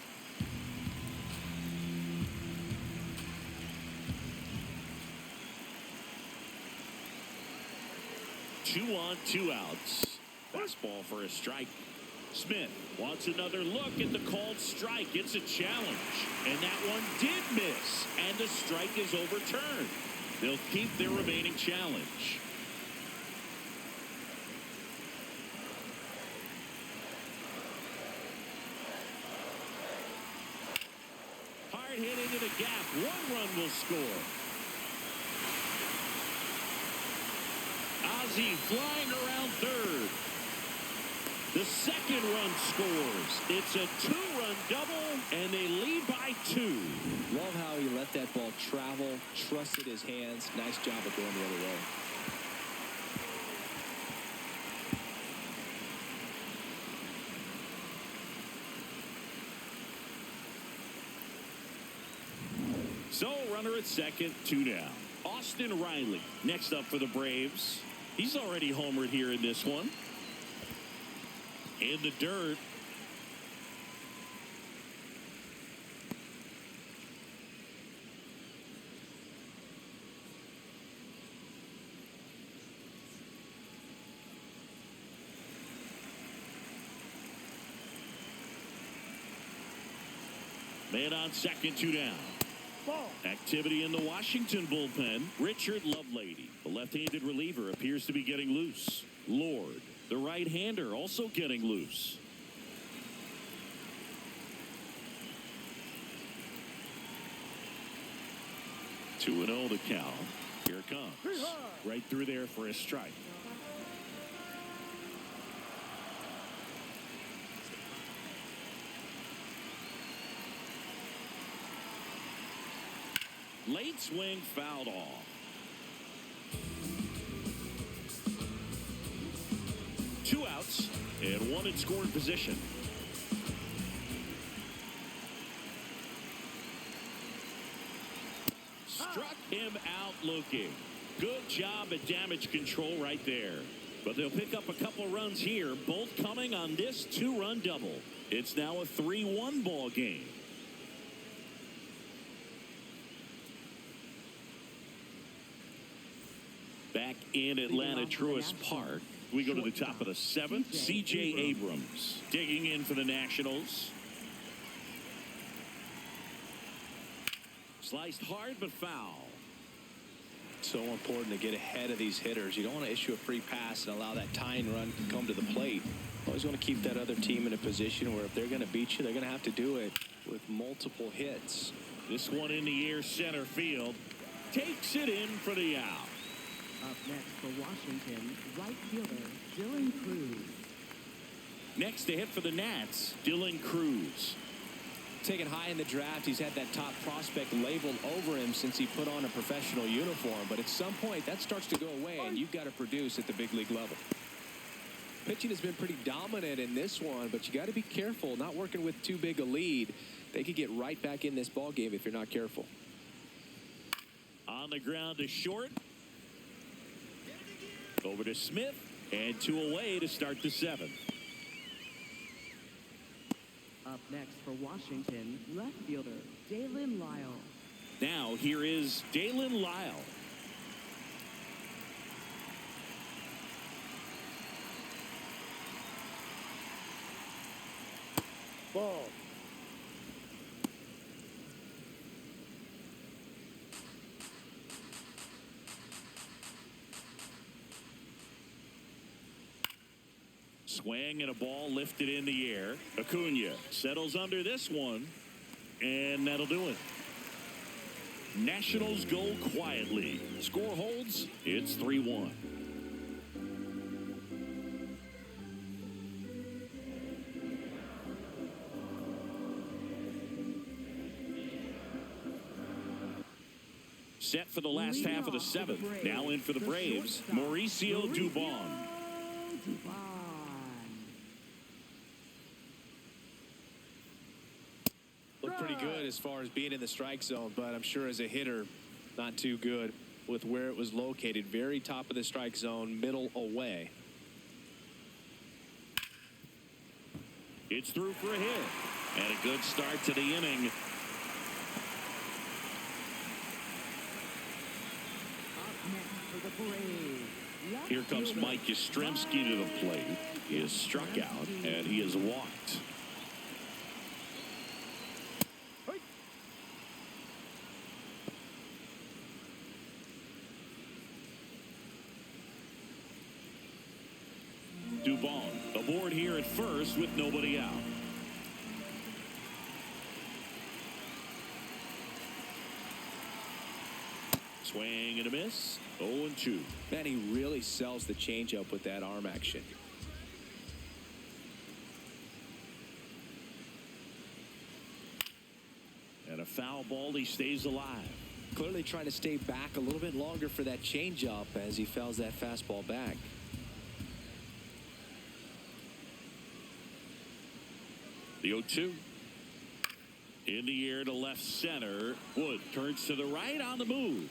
Two on, 2 outs. Fastball for a strike. Smith wants another look at the called strike. It's a challenge. And that one did miss. And the strike is overturned. They'll keep their remaining challenge. hit into the gap. 1 run will score. Ozzie flying around third. The second run scores. It's a 2-run double, and they lead by 2. Love how he let that ball travel, trusted his hands. Nice job of going the other way. So, runner at second, 2 down. Austin Riley next up for the Braves. He's already homered here in this one. In the dirt. Man on second, 2 down. Ball. Activity in the Washington bullpen. Richard Lovelady, the left-handed reliever, appears to be getting loose. Lord, the right-hander, also getting loose. Two and 0 the count. Here it comes. Right through there for a strike. Late swing fouled off. Two outs and 1 in scoring position. Struck him out looking. Good job at damage control right there. But they'll pick up a couple runs here, both coming on this 2-run double. It's now a 3-1 ball game. Back in Atlanta, Truist Park, we go to the top of the 7th. C.J. Abrams digging in for the Nationals. Sliced hard but foul. So important to get ahead of these hitters. You don't want to issue a free pass and allow that tying run to come to the plate. Always want to keep that other team in a position where if they're going to beat you, they're going to have to do it with multiple hits. This one in the air, center field. Takes it in for the out. Up next for Washington, right fielder Dylan Cruz. Next to hit for the Nats, Dylan Cruz. Taken high in the draft, he's had that top prospect labeled over him since he put on a professional uniform. But at some point, that starts to go away, and you've got to produce at the big league level. Pitching has been pretty dominant in this one, but you got to be careful, not working with too big a lead. They could get right back in this ball game if you're not careful. On the ground to short. Over to Smith, and 2 away to start the 7th. Up next for Washington, left fielder Dalen Lyle. Now here is Dalen Lyle. Ball. Swing and a ball lifted in the air. Acuna settles under this one, and that'll do it. Nationals go quietly. Score holds. It's 3-1. Set for the last half of the 7th. Now in for the Braves, Mauricio Dubon. Looked pretty good as far as being in the strike zone, but I'm sure as a hitter, not too good with where it was located. Very top of the strike zone, middle away. It's through for a hit. And a good start to the inning. Here comes Mike Yastrzemski to the plate. He is struck out, and he is walked. Dubon aboard here at first with nobody out. Swing and a miss. 0-2. Man, he really sells the changeup with that arm action. And a foul ball. He stays alive. Clearly trying to stay back a little bit longer for that changeup as he fouls that fastball back. The 0-2. In the air to left center. Wood turns to the right on the move.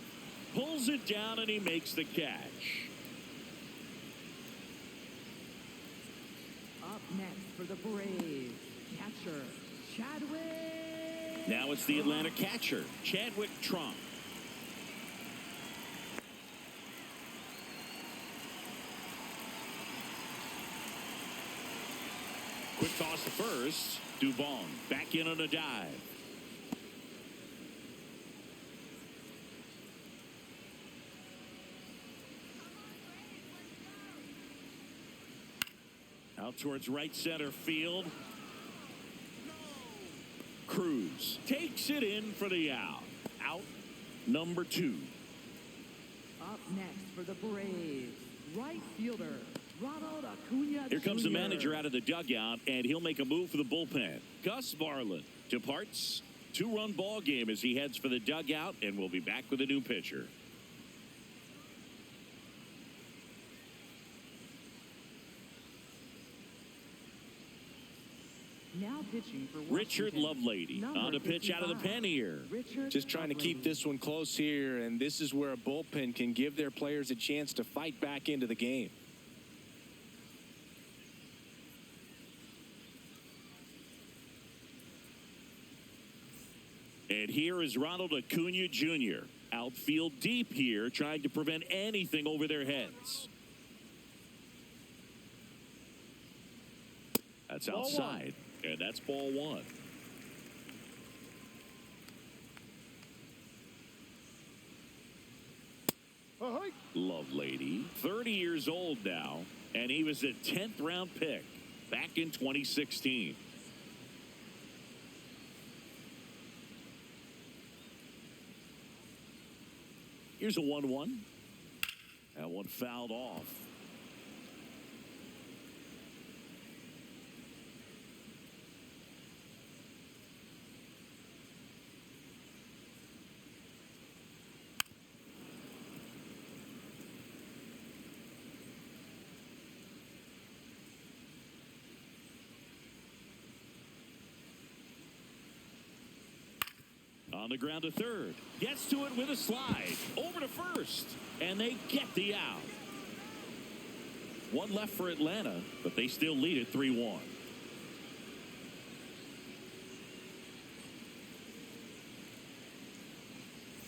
Pulls it down and he makes the catch. Up next for the Braves, catcher Chadwick. Now it's the Atlanta catcher, Chadwick Trump. Quick toss to first. Dubon back in on a dive. Out towards right center field. Cruz takes it in for the out. Out number 2. Up next for the Braves, right fielder Ronald Acuna Here comes the Jr. manager out of the dugout, and he'll make a move for the bullpen. Gus Barlin departs. 2-run ball game as he heads for the dugout, and we'll be back with a new pitcher. Now pitching for Richard Washington, Lovelady number on the pitch out of the 55, pen here. Richard Just trying to keep Lovelady. this one close here, and this is where a bullpen can give their players a chance to fight back into the game. And here is Ronald Acuna Jr. Outfield deep here, trying to prevent anything over their heads. That's Ball outside, and that's ball 1. Ahoy. Lovelady, 30 years old now, and he was a 10th round pick back in 2016. Here's a 1-1. That one fouled off. On the ground to third. Gets to it with a slide. Over to first. And they get the out. One left for Atlanta, but they still lead it 3-1.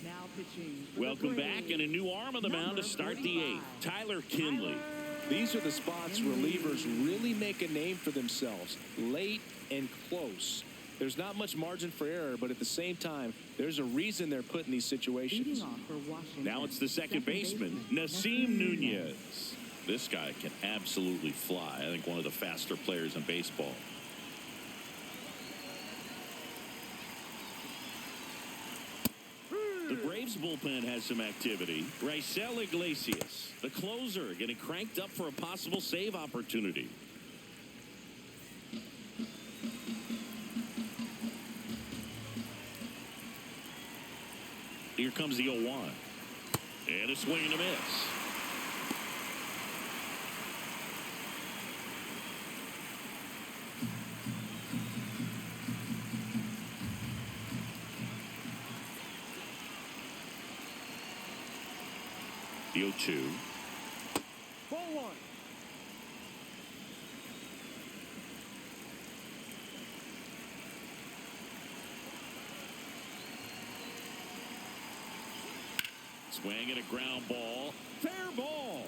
Now pitching for Welcome the back, Braves, and a new arm on the mound to start the 8th. Tyler Kinley. These are the spots relievers really make a name for themselves. Late and close. There's not much margin for error, but at the same time, there's a reason they're put in these situations. Leading off for Washington, Now it's the second baseman, Nasim Nunez. This guy can absolutely fly. I think one of the faster players in baseball. The Braves bullpen has some activity. Raisel Iglesias, the closer, getting cranked up for a possible save opportunity. Here comes the 0-1. And a swing and a miss. The 0-2. Ball 1. Swing and a ground ball. Fair ball.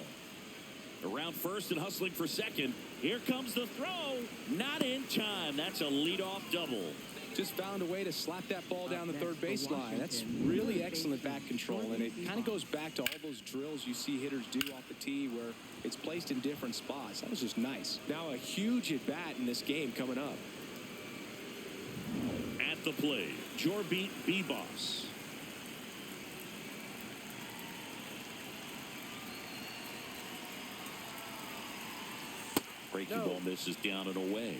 Around first and hustling for second. Here comes the throw. Not in time. That's a leadoff double. Just found a way to slap that ball down the third base line. That's really excellent back control, and it kind of goes back to all those drills you see hitters do off the tee where it's placed in different spots. That was just nice. Now a huge at bat in this game coming up. At the plate, Jorbit Bibas. Breaking ball misses down and away.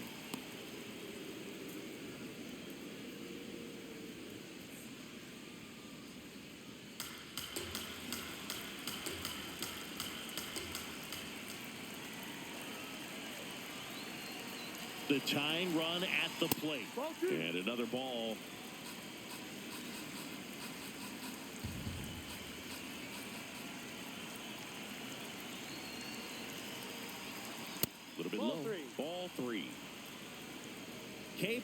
The tying run at the plate. And another ball. A little bit low. Ball three.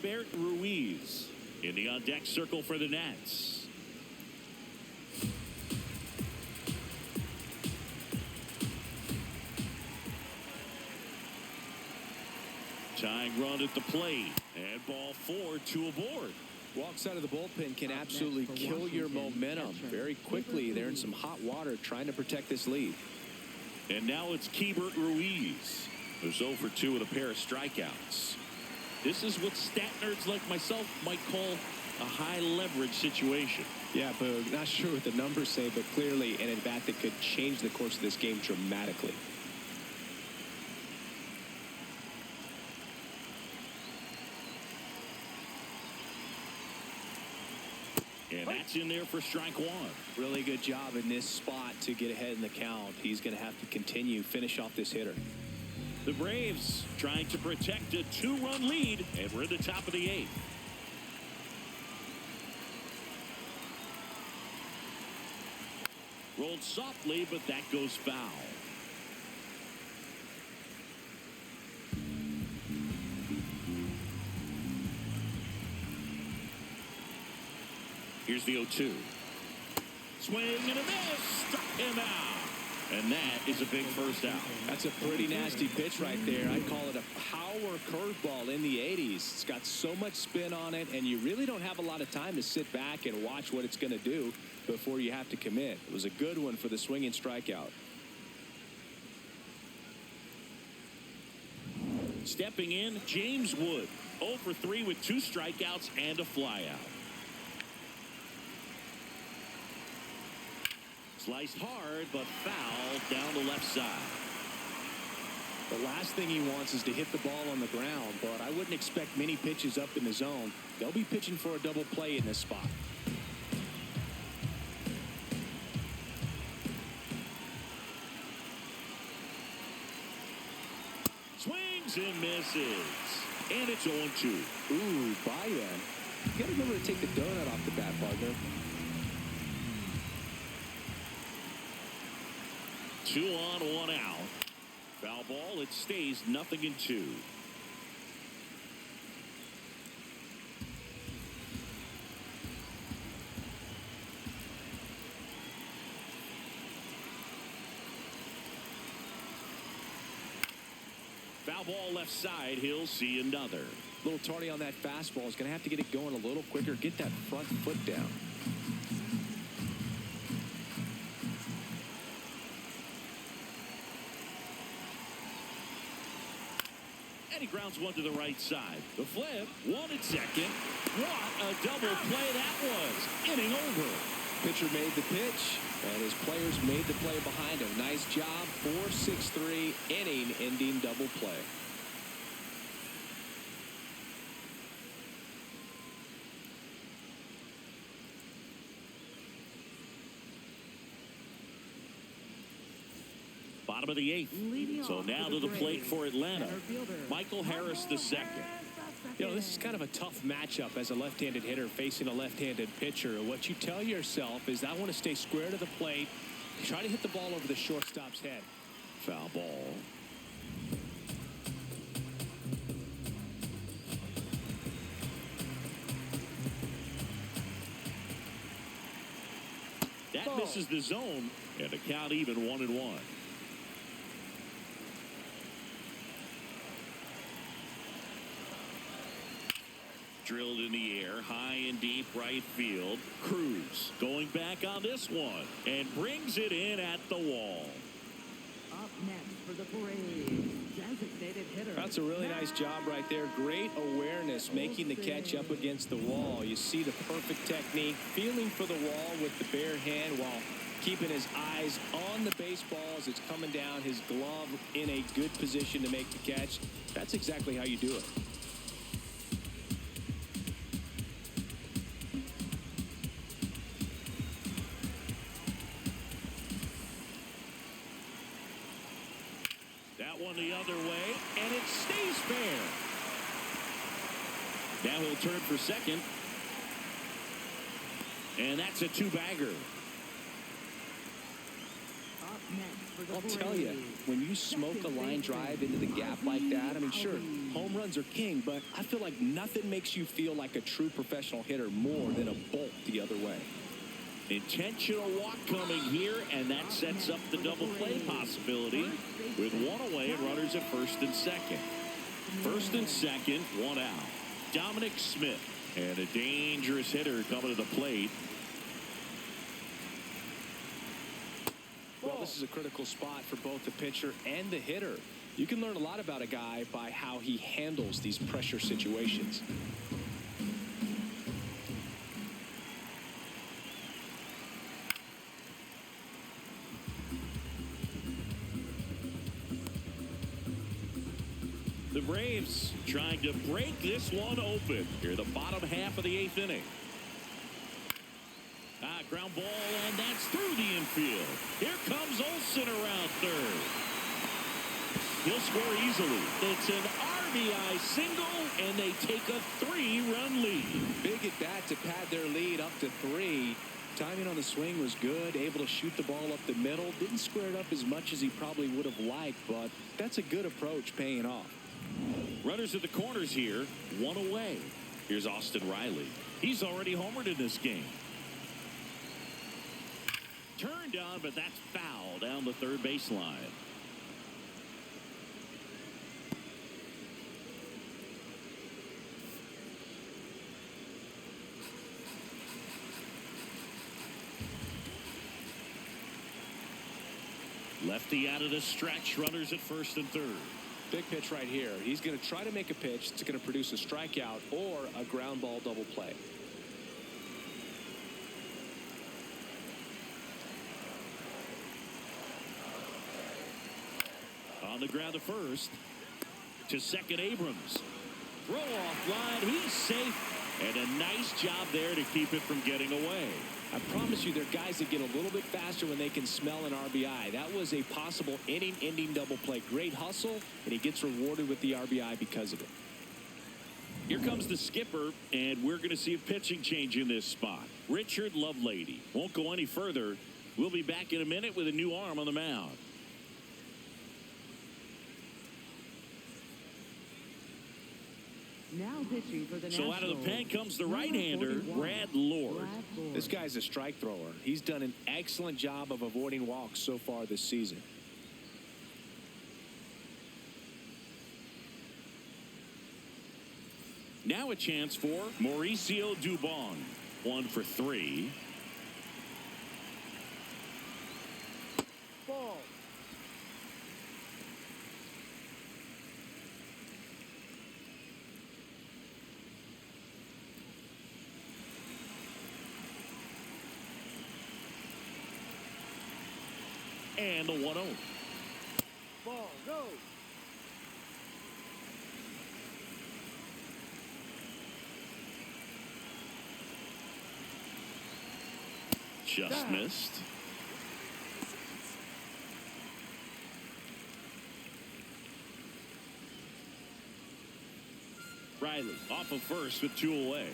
Bert Ruiz in the on-deck circle for the Nats. Tying run at the plate. And ball four, two aboard. Walks out of the bullpen can absolutely kill your momentum very quickly. They're in some hot water trying to protect this lead. And now it's Bert Ruiz, who's 0 for 2 with a pair of strikeouts. This is what stat nerds like myself might call a high leverage situation. Yeah, but not sure what the numbers say, but clearly an at-bat that could change the course of this game dramatically. And that's in there for strike one. Really good job in this spot to get ahead in the count. He's going to have to finish off this hitter. The Braves trying to protect a 2-run lead, and we're at the top of the 8th. Rolled softly, but that goes foul. Here's the 0-2. Swing and a miss. Struck him out. And that is a big first out. That's a pretty nasty pitch right there. I'd call it a power curveball in the 80s. It's got so much spin on it, and you really don't have a lot of time to sit back and watch what it's going to do before you have to commit. It was a good one for the swinging strikeout. Stepping in, James Wood. 0 for 3 with 2 strikeouts and a flyout. Sliced hard, but foul down the left side. The last thing he wants is to hit the ball on the ground, but I wouldn't expect many pitches up in the zone. They'll be pitching for a double play in this spot. Swings and misses. And it's 0-2. Ooh, buy-in. You got to remember to take the donut off the bat, partner. 2 on, 1 out. Foul ball. It stays 0-2. Foul ball left side. He'll see another. A little tardy on that fastball. He's going to have to get it going a little quicker. Get that front foot down. And he grounds one to the right side. The flip, one at second. What a double play that was. Inning over. Pitcher made the pitch, and his players made the play behind him. Nice job. 4-6-3 inning-ending double play. Bottom of the 8th. So now to the plate for Atlanta. Michael Harris the second. You know, this is kind of a tough matchup as a left-handed hitter facing a left-handed pitcher. What you tell yourself is I want to stay square to the plate, try to hit the ball over the shortstop's head. Foul ball. That misses the zone, and the count even 1-1. Drilled in the air, high and deep right field. Cruz going back on this one and brings it in at the wall. Up next for the Braves, designated hitter. That's a really nice job right there. Great awareness, making the catch up against the wall. You see the perfect technique, feeling for the wall with the bare hand while keeping his eyes on the baseball as it's coming down, his glove in a good position to make the catch. That's exactly how you do it. That one the other way, and it stays fair. Now he'll turn for second. And that's a two-bagger. Up next for the I'll tell you, Braves. when you smoke a line drive into the gap like that, I mean, sure, home runs are king, but I feel like nothing makes you feel like a true professional hitter more than a bolt the other way. Intentional walk coming here, and that sets up the double play possibility with one away and runners at first and second. First and second, one out. Dominic Smith, and a dangerous hitter coming to the plate. Well, this is a critical spot for both the pitcher and the hitter. You can learn a lot about a guy by how he handles these pressure situations. The Braves trying to break this one open here, the bottom half of the eighth inning. Ground ball, and that's through the infield. Here comes Olsen around third. He'll score easily. It's an RBI single, and they take a 3-run lead. Big at bat to pad their lead up to 3. Timing on the swing was good, able to shoot the ball up the middle. Didn't square it up as much as he probably would have liked, but that's a good approach paying off. Runners at the corners here, one away. Here's Austin Riley. He's already homered in this game. Turned on, but that's foul down the third baseline. Lefty out of the stretch, runners at first and third. Big pitch right here. He's going to try to make a pitch that's going to produce a strikeout or a ground ball double play. On the ground to first. To second, Abrams. Throw off line. He's safe. And a nice job there to keep it from getting away. I promise you, there are guys that get a little bit faster when they can smell an RBI. That was a possible inning-ending double play. Great hustle, and he gets rewarded with the RBI because of it. Here comes the skipper, and we're going to see a pitching change in this spot. Richard Lovelady won't go any further. We'll be back in a minute with a new arm on the mound. Now pitching for the So out of the pen Nationals, comes the right-hander, number 41, Brad Lord. This guy's a strike thrower. He's done an excellent job of avoiding walks so far this season. Now a chance for Mauricio Dubon. 1 for 3. Ball. And the 1-0. Ball. Go. Just missed. Riley off of first with 2 away.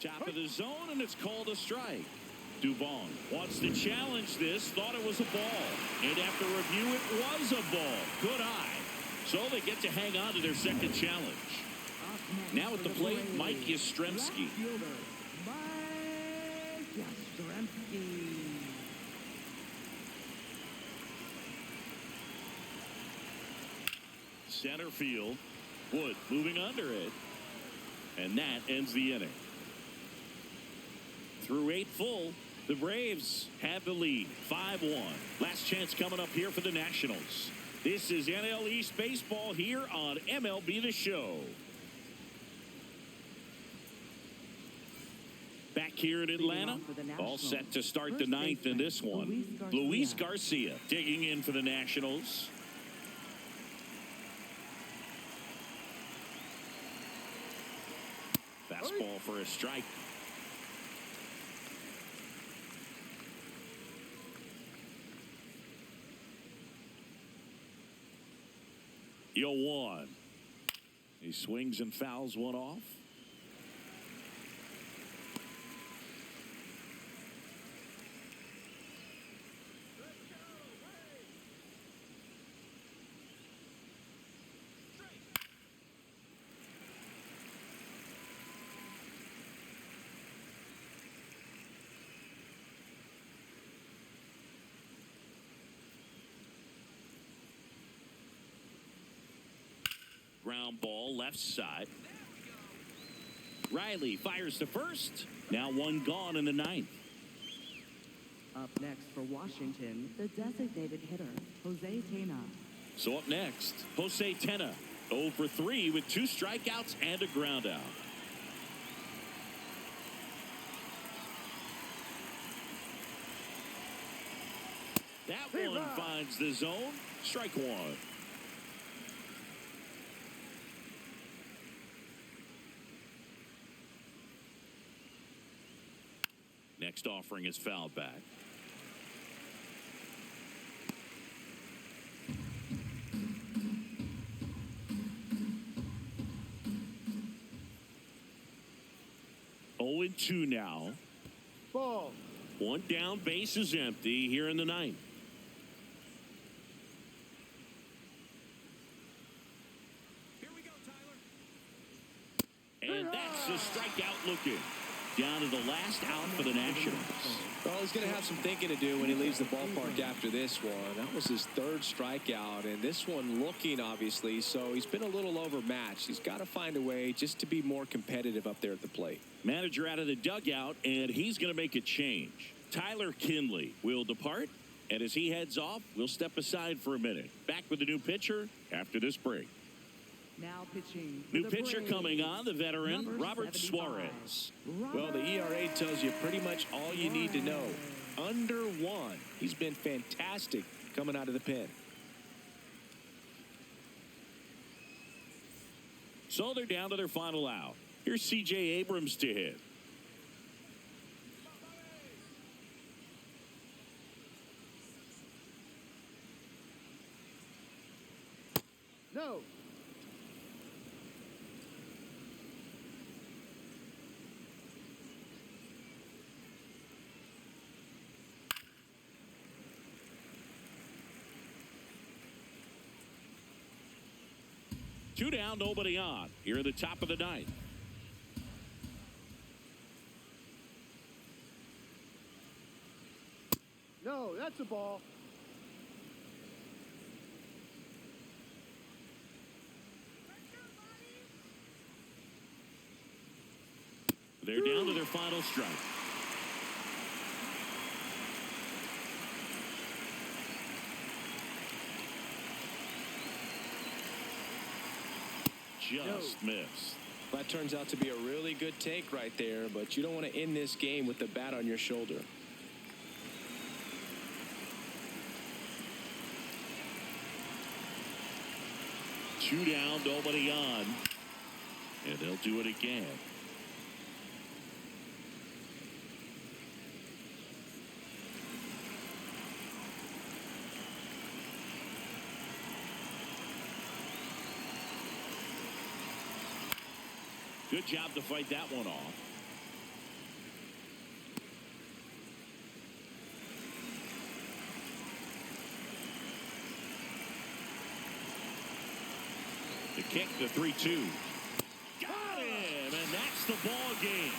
Top of the zone, and it's called a strike. Dubon wants to challenge this, thought it was a ball. And after review, it was a ball. Good eye. So they get to hang on to their second challenge. Now at the plate, Mike Yastrzemski. Mike Yastrzemski. Center field. Wood moving under it. And that ends the inning. Through 8 full, The Braves have the lead, 5-1. Last chance coming up here for the Nationals. This is NL East Baseball here on MLB The Show. Back here in Atlanta, all set to start the ninth in this one. Luis Garcia digging in for the Nationals. Fastball for a strike. Yo, 1. He swings and fouls one off. Ground ball left side. Riley fires to first. Now one gone in the ninth. Up next for Washington, the designated hitter, Jose Tena. So up next, Jose Tena. 0 for 3 with 2 strikeouts and a ground out. That one finds the zone. Strike 1. Next offering is fouled back. Oh and 2 now. Ball. One down, base is empty here in the ninth. Here we go, Tyler. And that's a strikeout looking. Down to the last out for the Nationals. Well, he's going to have some thinking to do when he leaves the ballpark after this one. That was his 3rd strikeout, and this one looking, obviously, so he's been a little overmatched. He's got to find a way just to be more competitive up there at the plate. Manager out of the dugout, and he's going to make a change. Tyler Kinley will depart, and as he heads off, we'll step aside for a minute. Back with the new pitcher after this break. Now pitching. New pitcher coming on, the veteran, Robert Suarez. Well, the ERA tells you pretty much all you need to know. Under 1. He's been fantastic coming out of the pen. So they're down to their final out. Here's C.J. Abrams to hit. No. Two down, nobody on. Here at the top of the ninth. No, that's a ball. They're down to their final strike. Just missed. That turns out to be a really good take right there, but you don't want to end this game with the bat on your shoulder. Two down, nobody on. And they'll do it again. Good job to fight that one off. The kick, the 3-2. Got him, and that's the ball game.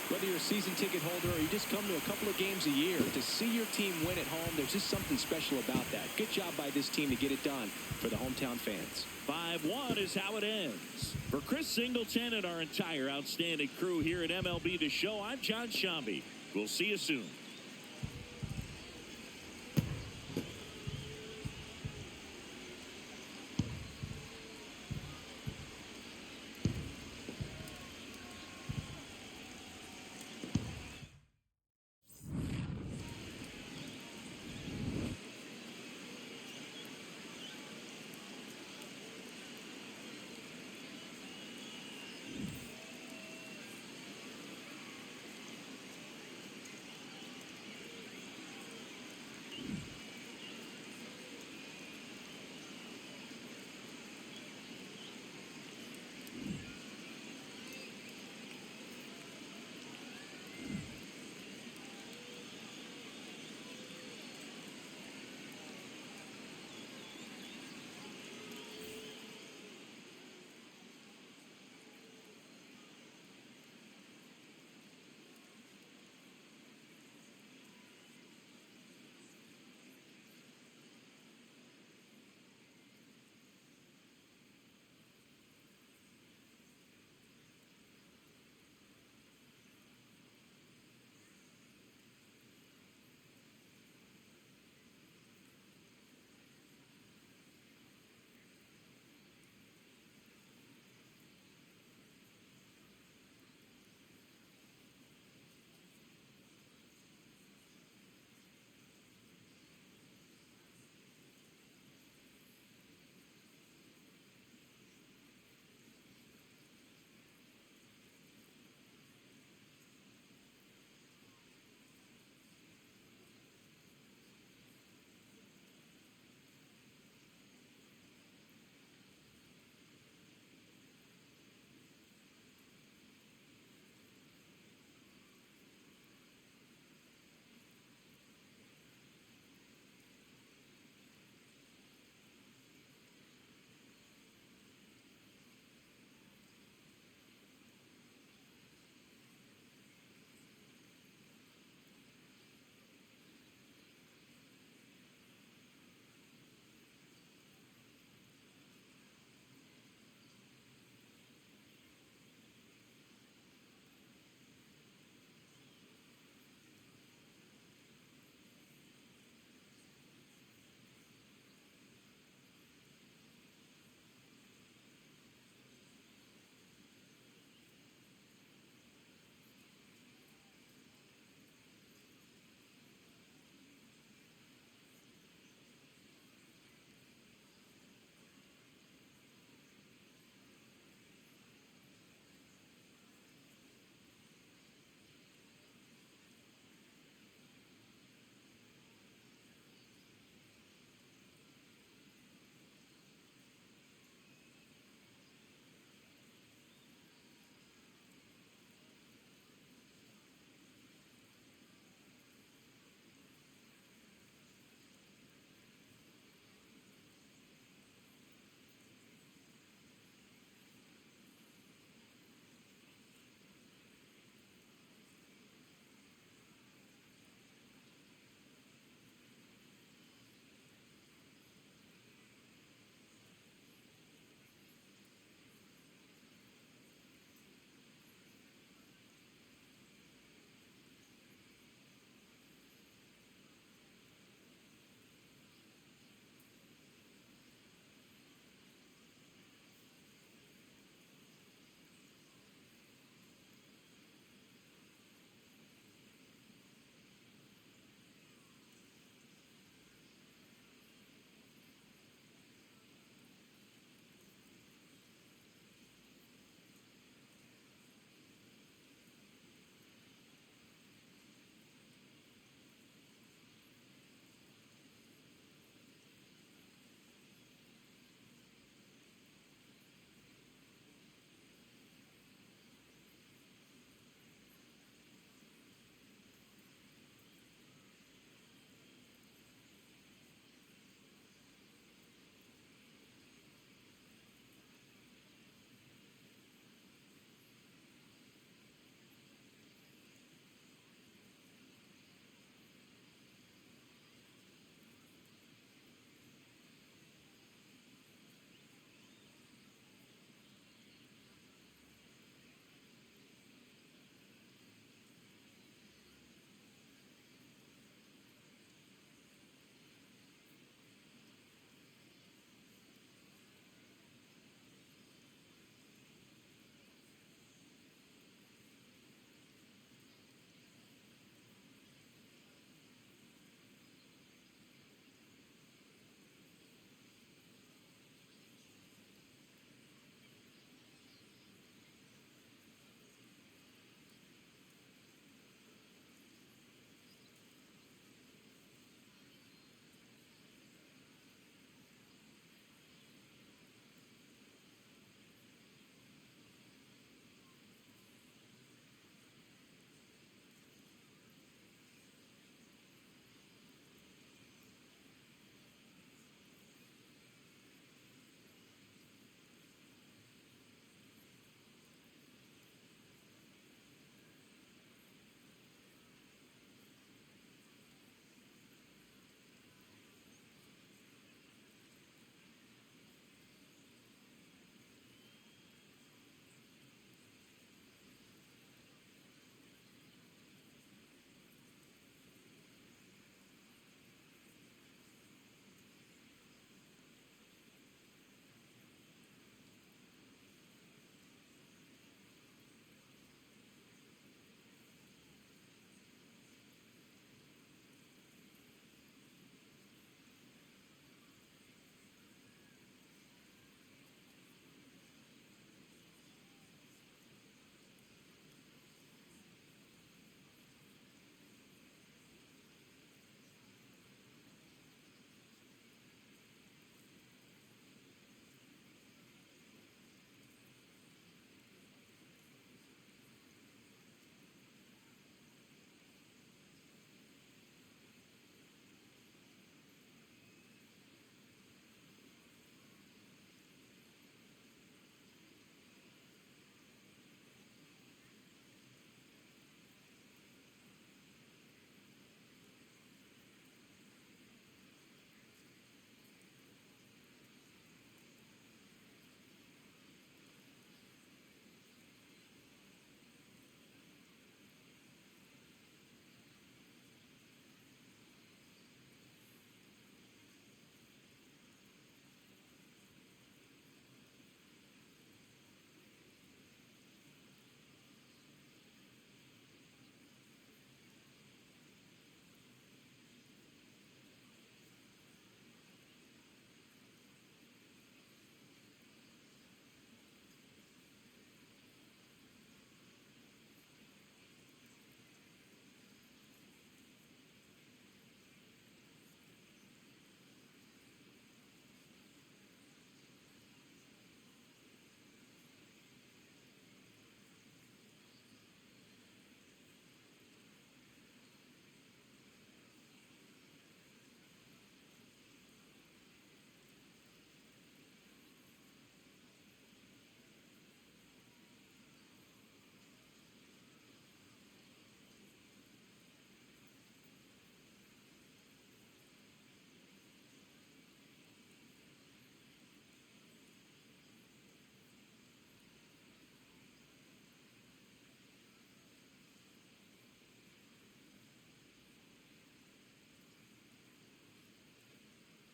Whether you're a season ticket holder or you just come to a couple of games a year, to see your team win at home, there's just something special about that. Good job by this team to get it done for the hometown fans. 5-1 is how it ends. For Chris Singleton and our entire outstanding crew here at MLB The Show, I'm John Shambi. We'll see you soon.